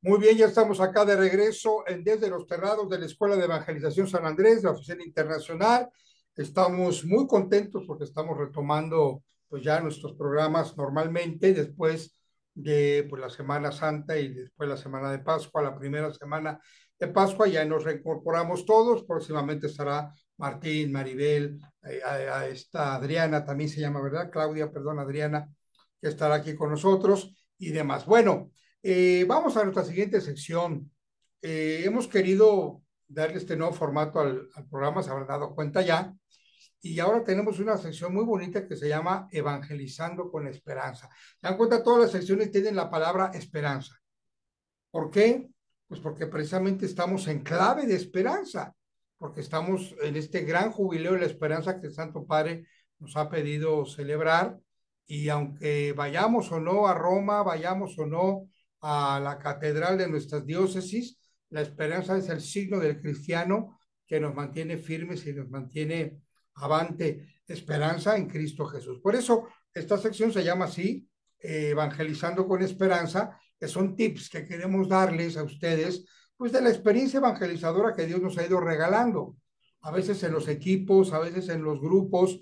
Muy bien, ya estamos acá de regreso desde los terrados de la Escuela de Evangelización San Andrés, la Oficina Internacional. Estamos muy contentos porque estamos retomando pues ya nuestros programas normalmente después de pues, la Semana Santa y después la Semana de Pascua, la primera semana de Pascua, ya nos reincorporamos todos. Próximamente estará Martín, Maribel, a esta Adriana, también se llama, ¿verdad? Claudia, perdón, Adriana, que estará aquí con nosotros y demás. Bueno, vamos a nuestra siguiente sección. Hemos querido darle este nuevo formato al programa, se habrán dado cuenta ya, y ahora tenemos una sección muy bonita que se llama Evangelizando con Esperanza. ¿Se dan cuenta? Todas las secciones tienen la palabra esperanza. ¿Por qué? Pues porque precisamente estamos en clave de esperanza, porque estamos en este gran jubileo de la esperanza que el Santo Padre nos ha pedido celebrar, y aunque vayamos o no a Roma, vayamos o no a la catedral de nuestras diócesis, la esperanza es el signo del cristiano que nos mantiene firmes y nos mantiene avante, esperanza en Cristo Jesús. Por eso esta sección se llama así, Evangelizando con Esperanza, que son tips que queremos darles a ustedes, pues de la experiencia evangelizadora que Dios nos ha ido regalando, a veces en los equipos, a veces en los grupos,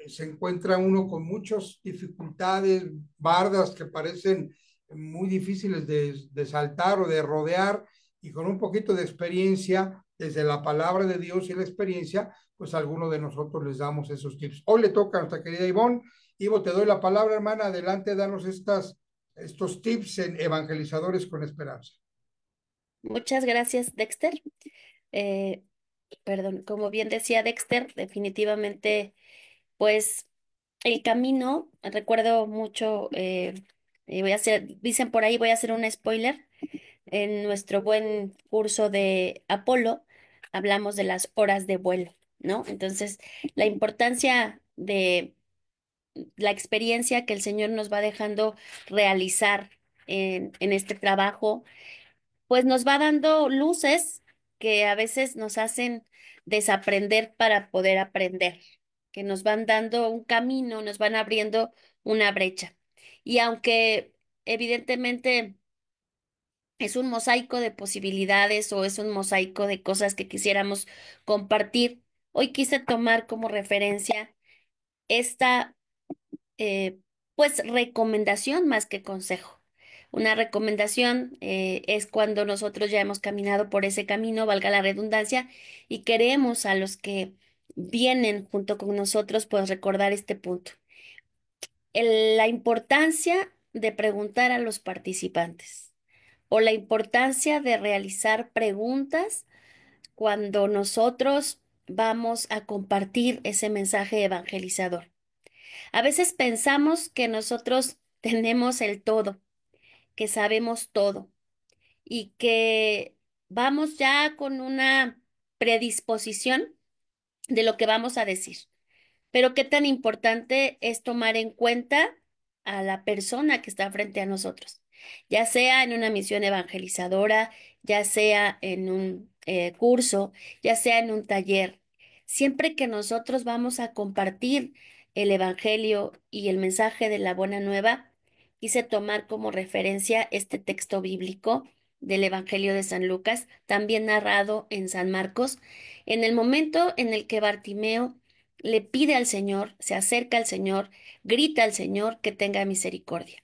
se encuentra uno con muchas dificultades, bardas que parecen muy difíciles de saltar o de rodear, y con un poquito de experiencia, desde la palabra de Dios y la experiencia, pues a algunos de nosotros les damos esos tips. Hoy le toca a nuestra querida Ivonne. Ivo, te doy la palabra, hermana. Adelante, danos estos tips en Evangelizadores con Esperanza. Muchas gracias, Dexter. Eh, Perdón, como bien decía Dexter, definitivamente, pues el camino, recuerdo mucho, y voy a hacer, dicen por ahí, voy a hacer un spoiler, en nuestro buen curso de Apolo, hablamos de las horas de vuelo, ¿no? Entonces, la importancia de la experiencia que el Señor nos va dejando realizar en este trabajo pues nos va dando luces que a veces nos hacen desaprender para poder aprender, que nos van dando un camino, nos van abriendo una brecha. Y aunque evidentemente es un mosaico de posibilidades o es un mosaico de cosas que quisiéramos compartir, hoy quise tomar como referencia esta eh, pues recomendación más que consejo. Una recomendación es cuando nosotros ya hemos caminado por ese camino, valga la redundancia, y queremos a los que vienen junto con nosotros, pues recordar este punto. La importancia de preguntar a los participantes o la importancia de realizar preguntas cuando nosotros vamos a compartir ese mensaje evangelizador. A veces pensamos que nosotros tenemos el todo, que sabemos todo y que vamos ya con una predisposición de lo que vamos a decir. Pero qué tan importante es tomar en cuenta a la persona que está frente a nosotros, ya sea en una misión evangelizadora, ya sea en un curso, ya sea en un taller. Siempre que nosotros vamos a compartir el evangelio y el mensaje de la buena nueva, quise tomar como referencia este texto bíblico del Evangelio de San Lucas, también narrado en San Marcos, en el momento en el que Bartimeo le pide al Señor, se acerca al Señor, grita al Señor que tenga misericordia.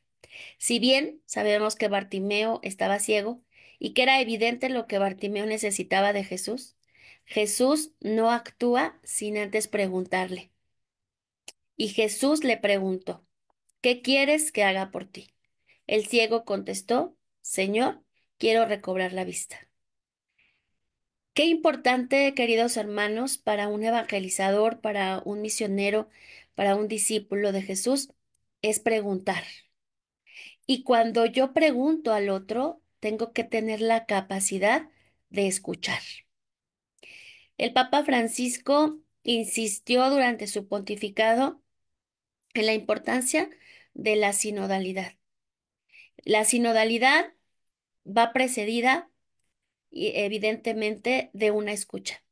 Si bien sabemos que Bartimeo estaba ciego y que era evidente lo que Bartimeo necesitaba de Jesús, Jesús no actúa sin antes preguntarle. Y Jesús le preguntó, ¿qué quieres que haga por ti? El ciego contestó, Señor, quiero recobrar la vista. Qué importante, queridos hermanos, para un evangelizador, para un misionero, para un discípulo de Jesús, es preguntar. Y cuando yo pregunto al otro, tengo que tener la capacidad de escuchar. El Papa Francisco insistió durante su pontificado en la importancia de la sinodalidad. La sinodalidad va precedida, evidentemente, de una escucha.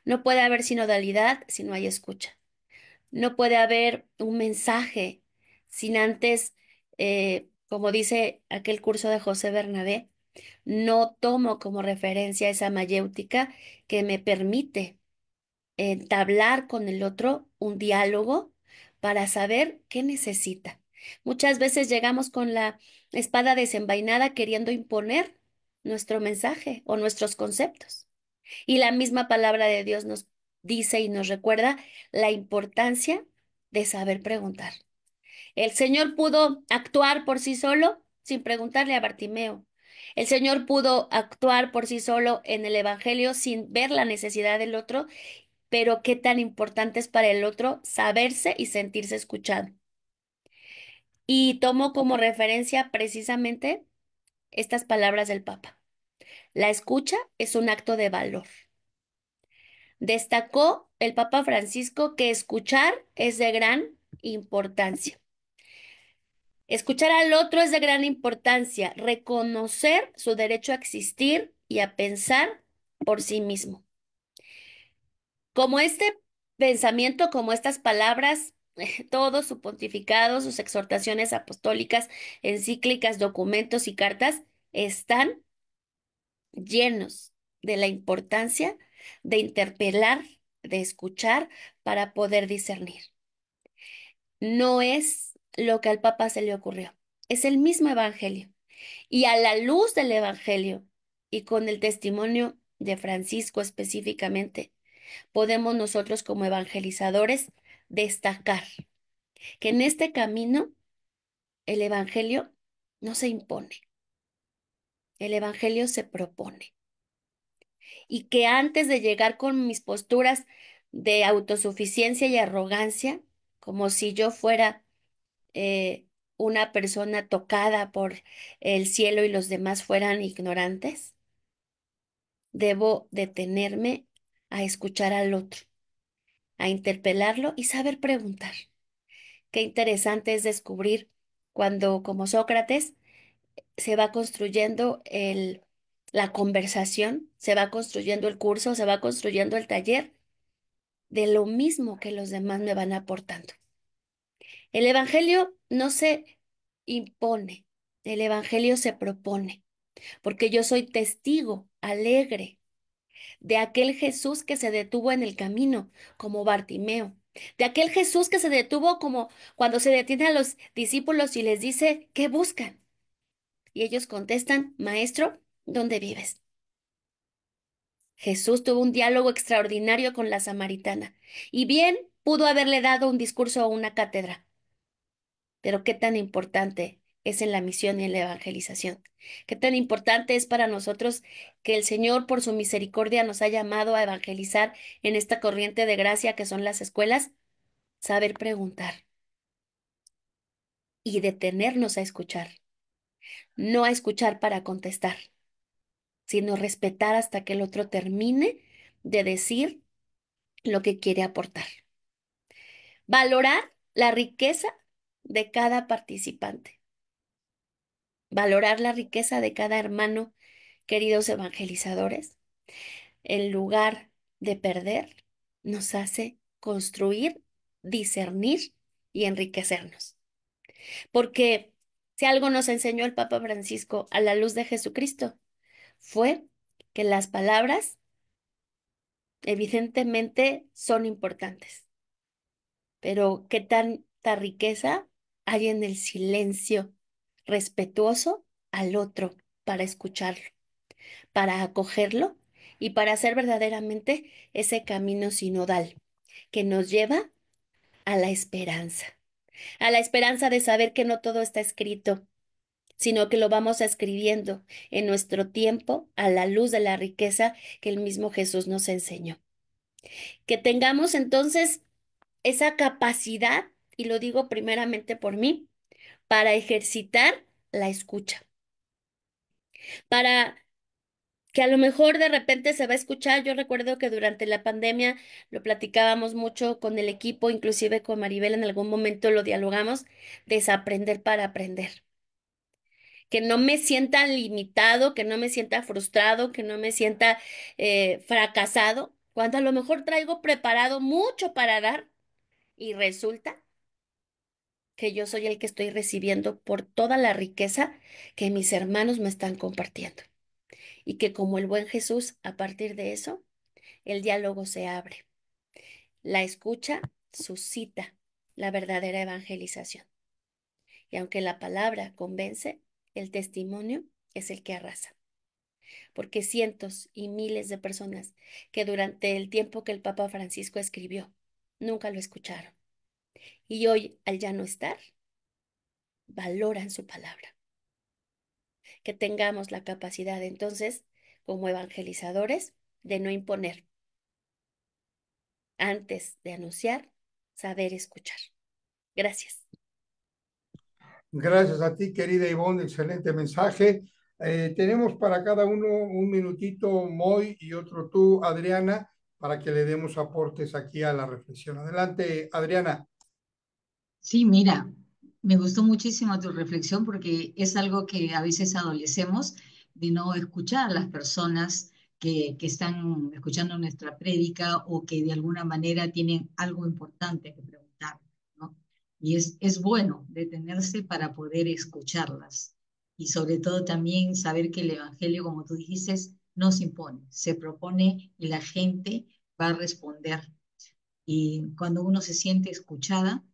No puede haber sinodalidad si no hay escucha. No puede haber un mensaje sin antes, como dice aquel curso de José Bernabé, no tomo como referencia esa mayéutica que me permite entablar con el otro un diálogo para saber qué necesita. Muchas veces llegamos con la espada desenvainada queriendo imponer nuestro mensaje o nuestros conceptos. Y la misma palabra de Dios nos dice y nos recuerda la importancia de saber preguntar. El Señor pudo actuar por sí solo sin preguntarle a Bartimeo. El Señor pudo actuar por sí solo en el Evangelio sin ver la necesidad del otro, pero qué tan importante es para el otro saberse y sentirse escuchado. Y tomo como referencia precisamente estas palabras del Papa. La escucha es un acto de valor. Destacó el Papa Francisco que escuchar es de gran importancia. Escuchar al otro es de gran importancia, reconocer su derecho a existir y a pensar por sí mismo. Como este pensamiento, como estas palabras, todo su pontificado, sus exhortaciones apostólicas, encíclicas, documentos y cartas están llenos de la importancia de interpelar, de escuchar para poder discernir. no es lo que al Papa se le ocurrió, es el mismo Evangelio. Y a la luz del Evangelio y con el testimonio de Francisco específicamente, podemos nosotros como evangelizadores destacar que en este camino el Evangelio no se impone, el Evangelio se propone. Y que antes de llegar con mis posturas de autosuficiencia y arrogancia, como si yo fuera una persona tocada por el cielo y los demás fueran ignorantes, debo detenerme a escuchar al otro, a interpelarlo y saber preguntar. Qué interesante es descubrir cuando, como Sócrates, se va construyendo la conversación, se va construyendo el curso, se va construyendo el taller de lo mismo que los demás me van aportando. El Evangelio no se impone, el Evangelio se propone, porque yo soy testigo alegre de aquel Jesús que se detuvo en el camino, como Bartimeo, de aquel Jesús que se detuvo como cuando se detiene a los discípulos y les dice, ¿qué buscan? Y ellos contestan, Maestro, ¿dónde vives? Jesús tuvo un diálogo extraordinario con la samaritana, y bien pudo haberle dado un discurso o una cátedra, pero qué tan importante es en la misión y en la evangelización. Qué tan importante es para nosotros que el Señor, por su misericordia, nos ha llamado a evangelizar en esta corriente de gracia que son las escuelas, saber preguntar y detenernos a escuchar, no a escuchar para contestar, sino respetar hasta que el otro termine de decir lo que quiere aportar. Valorar la riqueza de cada participante, valorar la riqueza de cada hermano, queridos evangelizadores, en lugar de perder, nos hace construir, discernir y enriquecernos. Porque si algo nos enseñó el Papa Francisco a la luz de Jesucristo, fue que las palabras evidentemente son importantes, pero qué tanta riqueza hay en el silencio respetuoso al otro para escucharlo, para acogerlo y para hacer verdaderamente ese camino sinodal que nos lleva a la esperanza de saber que no todo está escrito, sino que lo vamos escribiendo en nuestro tiempo a la luz de la riqueza que el mismo Jesús nos enseñó. Que tengamos entonces esa capacidad, y lo digo primeramente por mí, para ejercitar la escucha, para que a lo mejor de repente se va a escuchar. Yo recuerdo que durante la pandemia lo platicábamos mucho con el equipo, inclusive con Maribel en algún momento lo dialogamos, desaprender para aprender. Que no me sienta limitado, que no me sienta frustrado, que no me sienta fracasado, cuando a lo mejor traigo preparado mucho para dar y resulta que yo soy el que estoy recibiendo por toda la riqueza que mis hermanos me están compartiendo. Y que como el buen Jesús, a partir de eso, el diálogo se abre. La escucha suscita la verdadera evangelización. Y aunque la palabra convence, el testimonio es el que arrasa. Porque cientos y miles de personas que durante el tiempo que el Papa Francisco escribió, nunca lo escucharon. Y hoy, al ya no estar, valoran su palabra. Que tengamos la capacidad entonces, como evangelizadores, de no imponer. Antes de anunciar, saber escuchar. Gracias. Gracias a ti, querida Ivonne, excelente mensaje. Tenemos para cada uno un minutito, Moy, y otro tú, Adriana, para que le demos aportes aquí a la reflexión. Adelante, Adriana. Sí, mira, me gustó muchísimo tu reflexión porque es algo que a veces adolecemos de no escuchar a las personas que están escuchando nuestra prédica o que de alguna manera tienen algo importante que preguntar, ¿no? Y es bueno detenerse para poder escucharlas. Y sobre todo también saber que el Evangelio, como tú dices, no se impone, se propone y la gente va a responder. Y cuando uno se siente escuchada,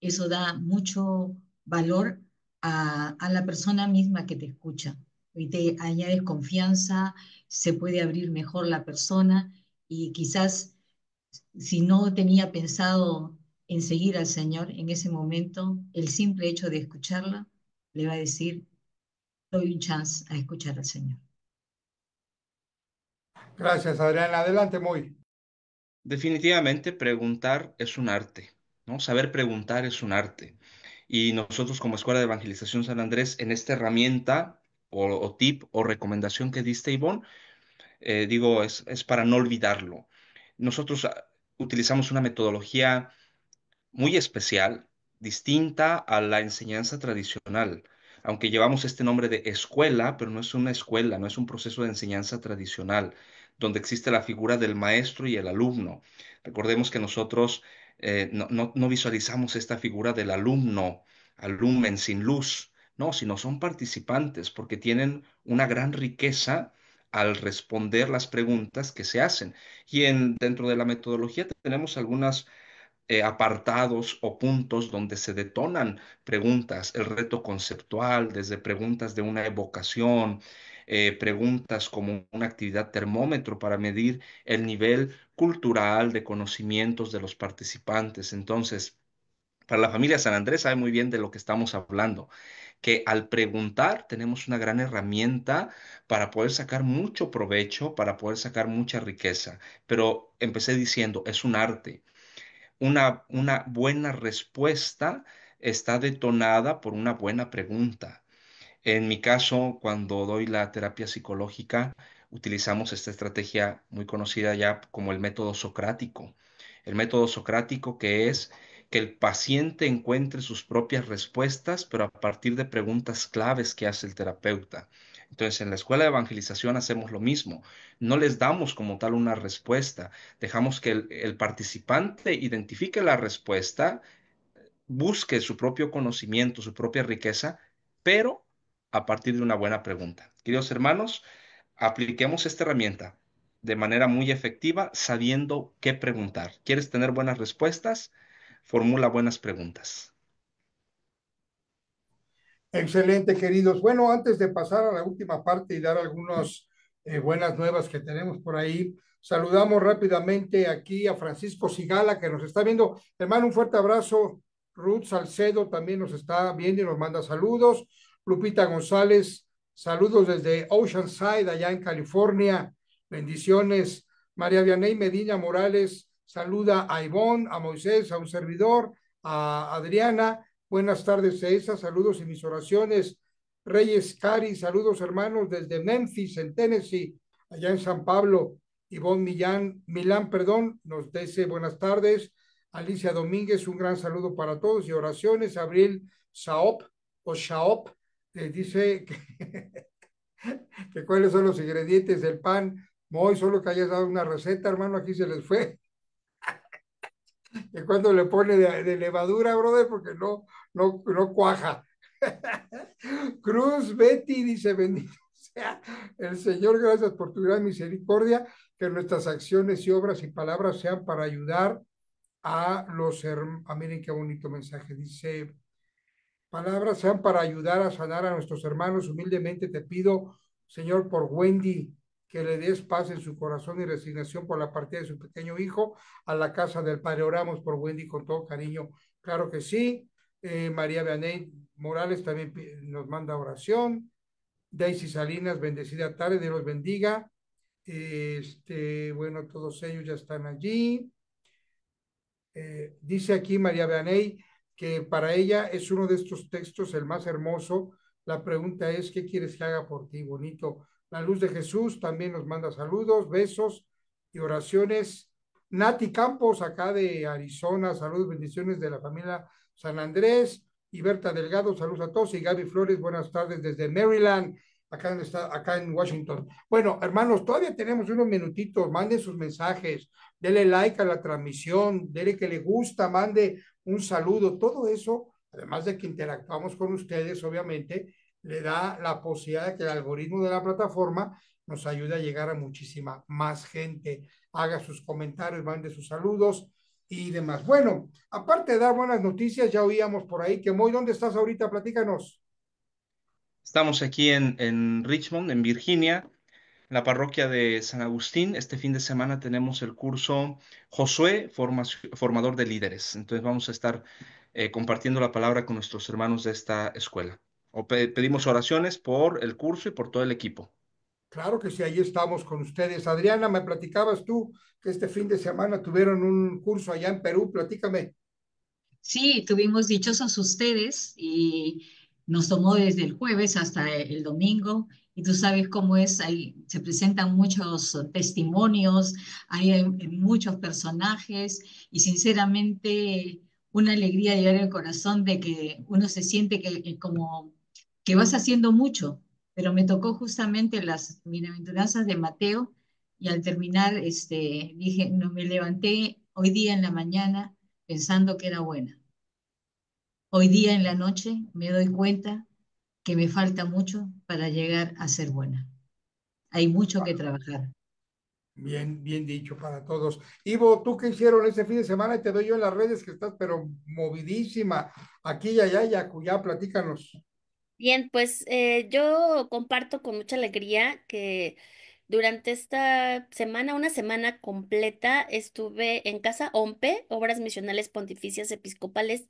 eso da mucho valor a la persona misma que te escucha. Y te añades confianza, se puede abrir mejor la persona y quizás si no tenía pensado en seguir al Señor en ese momento, el simple hecho de escucharla le va a decir, doy un chance a escuchar al Señor. Gracias, Adriana. Adelante, muy. Definitivamente preguntar es un arte, ¿no? Saber preguntar es un arte. Y nosotros como Escuela de Evangelización San Andrés, en esta herramienta o tip o recomendación que diste, Ivonne, digo, es para no olvidarlo. Nosotros utilizamos una metodología muy especial, distinta a la enseñanza tradicional. Aunque llevamos este nombre de escuela, pero no es una escuela, no es un proceso de enseñanza tradicional, donde existe la figura del maestro y el alumno. Recordemos que nosotros no visualizamos esta figura del alumno, alummen sin luz, no, sino son participantes porque tienen una gran riqueza al responder las preguntas que se hacen. Y dentro de la metodología tenemos algunas apartados o puntos donde se detonan preguntas, el reto conceptual, desde preguntas de una evocación, preguntas como una actividad termómetro para medir el nivel cultural de conocimientos de los participantes. Entonces, para la familia San Andrés sabe muy bien de lo que estamos hablando, que al preguntar tenemos una gran herramienta para poder sacar mucho provecho, para poder sacar mucha riqueza. Pero empecé diciendo, es un arte. Una buena respuesta está detonada por una buena pregunta. En mi caso, cuando doy la terapia psicológica, utilizamos esta estrategia muy conocida ya como el método socrático. El método socrático que es que el paciente encuentre sus propias respuestas, pero a partir de preguntas claves que hace el terapeuta. Entonces, en la escuela de evangelización hacemos lo mismo. No les damos como tal una respuesta. Dejamos que el participante identifique la respuesta, busque su propio conocimiento, su propia riqueza, pero a partir de una buena pregunta. Queridos hermanos, apliquemos esta herramienta de manera muy efectiva, sabiendo qué preguntar. ¿Quieres tener buenas respuestas? Formula buenas preguntas. Excelente, queridos. Bueno, antes de pasar a la última parte y dar algunas buenas nuevas que tenemos por ahí, saludamos rápidamente aquí a Francisco Sigala, que nos está viendo. Hermano, un fuerte abrazo. Ruth Salcedo también nos está viendo y nos manda saludos. Lupita González, saludos desde Oceanside, allá en California. Bendiciones. María Vianey Medina Morales, saluda a Ivonne, a Moisés, a un servidor, a Adriana. Buenas tardes, César. Saludos y mis oraciones. Reyes Cari, saludos hermanos desde Memphis, en Tennessee, allá en San Pablo. Ivonne Milán, perdón, nos dice buenas tardes. Alicia Domínguez, un gran saludo para todos y oraciones. Abril Saop o Shaop dice que cuáles son los ingredientes del pan. Muy solo que hayas dado una receta, hermano, aquí se les fue. Que cuando le pone de levadura, brother, porque no cuaja. Cruz Betty dice, bendito sea el Señor, gracias por tu gran misericordia, que nuestras acciones y obras y palabras sean para ayudar a los hermanos. Miren qué bonito mensaje, dice, palabras sean para ayudar a sanar a nuestros hermanos. Humildemente te pido, Señor, por Wendy, que le des paz en su corazón y resignación por la partida de su pequeño hijo a la casa del Padre. Oramos por Wendy con todo cariño. Claro que sí. María Vianey Morales también nos manda oración. Daisy Salinas, bendecida tarde, Dios los bendiga. Bueno, todos ellos ya están allí. Dice aquí María Vianey que para ella es uno de estos textos el más hermoso. La pregunta es, ¿qué quieres que haga por ti? Bonito. La luz de Jesús también nos manda saludos, besos y oraciones. Nati Campos, acá de Arizona, saludos, bendiciones de la familia San Andrés. Y Berta Delgado, saludos a todos. Y Gaby Flores, buenas tardes desde Maryland, acá en Washington. Bueno, hermanos, todavía tenemos unos minutitos. Manden sus mensajes, dele like a la transmisión, dele que le gusta, mande un saludo. Todo eso, además de que interactuamos con ustedes, obviamente, le da la posibilidad de que el algoritmo de la plataforma nos ayude a llegar a muchísima más gente. Haga sus comentarios, mande sus saludos. y demás. Bueno, aparte de dar buenas noticias, ya oíamos por ahí que Moy, ¿dónde estás ahorita? Platícanos. Estamos aquí en Richmond, en Virginia, en la parroquia de San Agustín. Este fin de semana tenemos el curso Josué, formador de líderes. Entonces vamos a estar compartiendo la palabra con nuestros hermanos de esta escuela. Pedimos oraciones por el curso y por todo el equipo. Claro que sí, ahí estamos con ustedes. Adriana, me platicabas tú que este fin de semana tuvieron un curso allá en Perú, platícame. Sí, tuvimos dichosos ustedes y nos tomó desde el jueves hasta el domingo. Y tú sabes cómo es, ahí se presentan muchos testimonios, hay muchos personajes y sinceramente una alegría llegar al corazón de que uno se siente que como que vas haciendo mucho. Pero me tocó justamente las bienaventuranzas de Mateo y al terminar dije, no, me levanté hoy día en la mañana pensando que era buena. Hoy día en la noche me doy cuenta que me falta mucho para llegar a ser buena. Hay mucho que trabajar. Bien, bien dicho para todos. Ivo, ¿tú qué hicieron ese fin de semana? Y te doy yo en las redes que estás, pero movidísima, aquí y allá, ya, platícanos. Bien, pues yo comparto con mucha alegría que durante esta semana, una semana completa, estuve en Casa OMPE, Obras Misionales Pontificias Episcopales,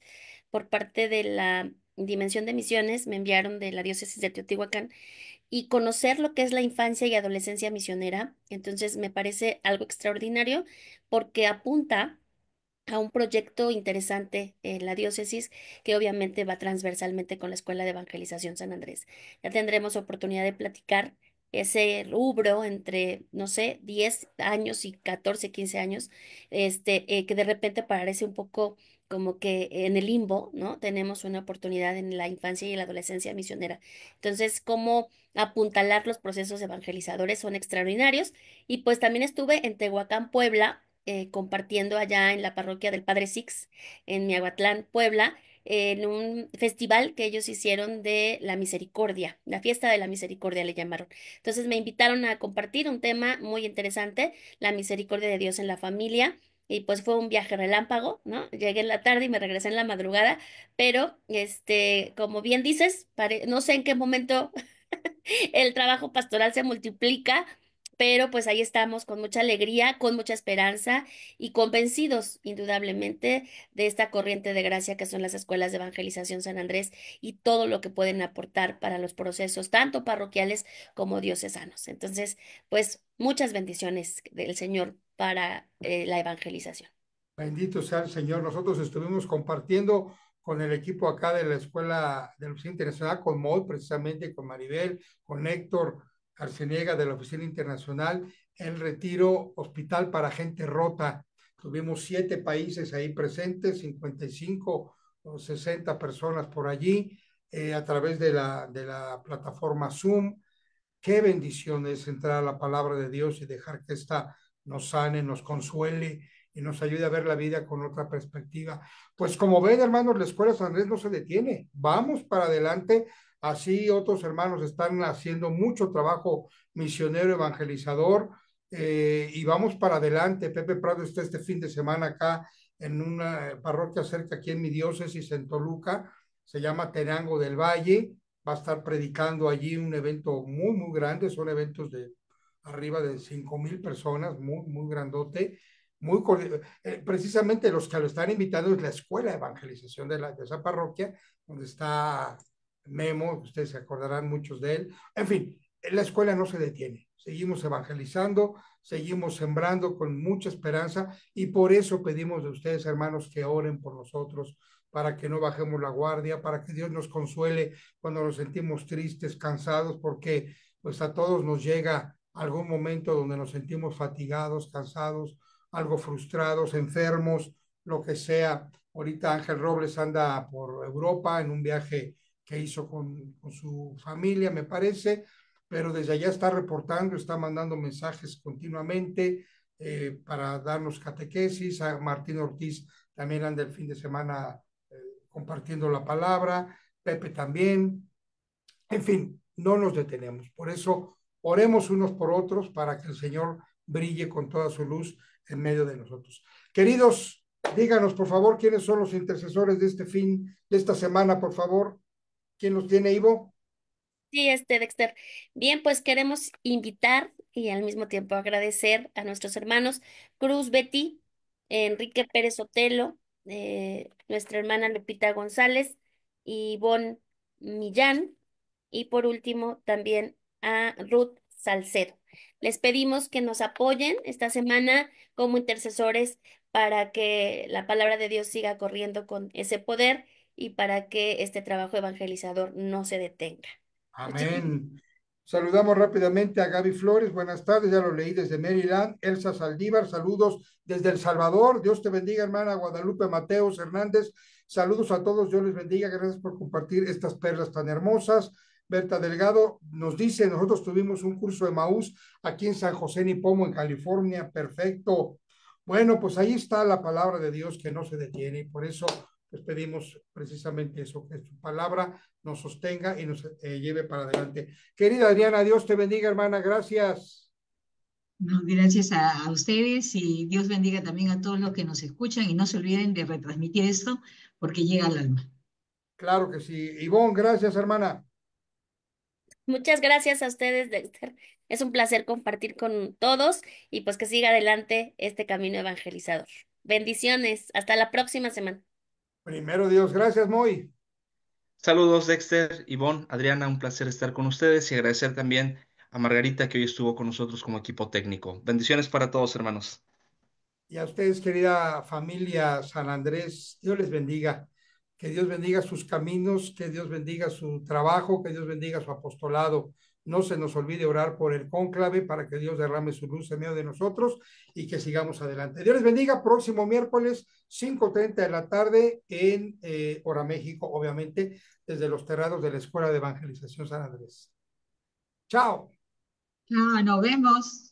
por parte de la Dimensión de Misiones, me enviaron de la diócesis de Teotihuacán, y conocer lo que es la infancia y adolescencia misionera. Entonces me parece algo extraordinario porque apunta a un proyecto interesante en la diócesis que obviamente va transversalmente con la Escuela de Evangelización San Andrés. Ya tendremos oportunidad de platicar ese rubro entre, no sé, 10 años y 14, 15 años, que de repente parece un poco como que en el limbo, ¿no? Tenemos una oportunidad en la infancia y la adolescencia misionera. Entonces, cómo apuntalar los procesos evangelizadores son extraordinarios. Y pues también estuve en Tehuacán, Puebla, compartiendo allá en la parroquia del Padre Six, en Miahuatlán, Puebla, en un festival que ellos hicieron de la misericordia, la fiesta de la misericordia le llamaron. Entonces me invitaron a compartir un tema muy interesante, la misericordia de Dios en la familia. Y pues fue un viaje relámpago, ¿no? Llegué en la tarde y me regresé en la madrugada, pero como bien dices, no sé en qué momento el trabajo pastoral se multiplica, pero pues ahí estamos con mucha alegría, con mucha esperanza y convencidos, indudablemente, de esta corriente de gracia que son las escuelas de evangelización San Andrés y todo lo que pueden aportar para los procesos, tanto parroquiales como diocesanos. Entonces, pues muchas bendiciones del Señor para la evangelización. Bendito sea el Señor. Nosotros estuvimos compartiendo con el equipo acá de la Escuela de la Oficina Internacional, con Moy, precisamente, con Maribel, con Héctor Arceniega de la Oficina Internacional, el retiro hospital para gente rota. Tuvimos 7 países ahí presentes, 55 o 60 personas por allí, a través de la plataforma Zoom. Qué bendición es entrar a la palabra de Dios y dejar que ésta nos sane, nos consuele y nos ayude a ver la vida con otra perspectiva. Pues como ven, hermanos, la Escuela San Andrés no se detiene. Vamos para adelante. Así otros hermanos están haciendo mucho trabajo misionero, evangelizador, y vamos para adelante. Pepe Prado está este fin de semana acá en una parroquia cerca aquí en mi diócesis, en Toluca. Se llama Tenango del Valle. Va a estar predicando allí un evento muy, muy grande. Son eventos de arriba de 5,000 personas, muy, muy grandote. Muy, precisamente los que lo están invitando es la Escuela de Evangelización de esa parroquia, donde está Memo, ustedes se acordarán muchos de él. En fin, la escuela no se detiene. Seguimos evangelizando, seguimos sembrando con mucha esperanza y por eso pedimos de ustedes, hermanos, que oren por nosotros, para que no bajemos la guardia, para que Dios nos consuele cuando nos sentimos tristes, cansados, porque pues a todos nos llega algún momento donde nos sentimos fatigados, cansados, algo frustrados, enfermos, lo que sea. Ahorita Ángel Robles anda por Europa en un viaje que hizo con su familia, me parece, pero desde allá está reportando, está mandando mensajes continuamente para darnos catequesis. A Martín Ortiz también anda el fin de semana compartiendo la palabra, Pepe también. En fin, no nos detenemos. Por eso, oremos unos por otros para que el Señor brille con toda su luz en medio de nosotros. Queridos Díganos, por favor, quiénes son los intercesores de este fin, de esta semana, por favor. ¿Quién los tiene, Ivo? Sí, Dexter. Bien, pues queremos invitar y al mismo tiempo agradecer a nuestros hermanos Cruz Betty, Enrique Pérez Otelo, nuestra hermana Lupita González y Ivonne Millán, y por último también a Ruth Salcedo. Les pedimos que nos apoyen esta semana como intercesores para que la palabra de Dios siga corriendo con ese poder y para que este trabajo evangelizador no se detenga. Muchísimas Amén. Saludamos rápidamente a Gaby Flores. Buenas tardes, ya lo leí desde Maryland. Elsa Saldívar, saludos desde El Salvador. Dios te bendiga, hermana Guadalupe Mateos Hernández. Saludos a todos, Dios les bendiga. Gracias por compartir estas perlas tan hermosas. Berta Delgado nos dice, nosotros tuvimos un curso de Maús aquí en San José Nipomo, en California. Perfecto. Bueno, pues ahí está la palabra de Dios que no se detiene y por eso les pedimos precisamente eso, que su palabra nos sostenga y nos lleve para adelante. Querida Adriana, Dios te bendiga, hermana, gracias. No, gracias a ustedes y Dios bendiga también a todos los que nos escuchan y no se olviden de retransmitir esto porque llega al alma. Claro que sí. Ivonne, gracias, hermana. Muchas gracias a ustedes, Dexter. Es un placer compartir con todos y pues que siga adelante este camino evangelizador. Bendiciones. Hasta la próxima semana. Primero Dios, gracias, Moy. Saludos, Dexter, Ivonne, Adriana, un placer estar con ustedes y agradecer también a Margarita que hoy estuvo con nosotros como equipo técnico. Bendiciones para todos, hermanos. Y a ustedes, querida familia San Andrés, Dios les bendiga. Que Dios bendiga sus caminos, que Dios bendiga su trabajo, que Dios bendiga su apostolado. No se nos olvide orar por el cónclave para que Dios derrame su luz en medio de nosotros y que sigamos adelante. Dios les bendiga. Próximo miércoles, 5:30 de la tarde en Hora México, obviamente, desde los terrados de la Escuela de Evangelización San Andrés. Chao. Ah, nos vemos.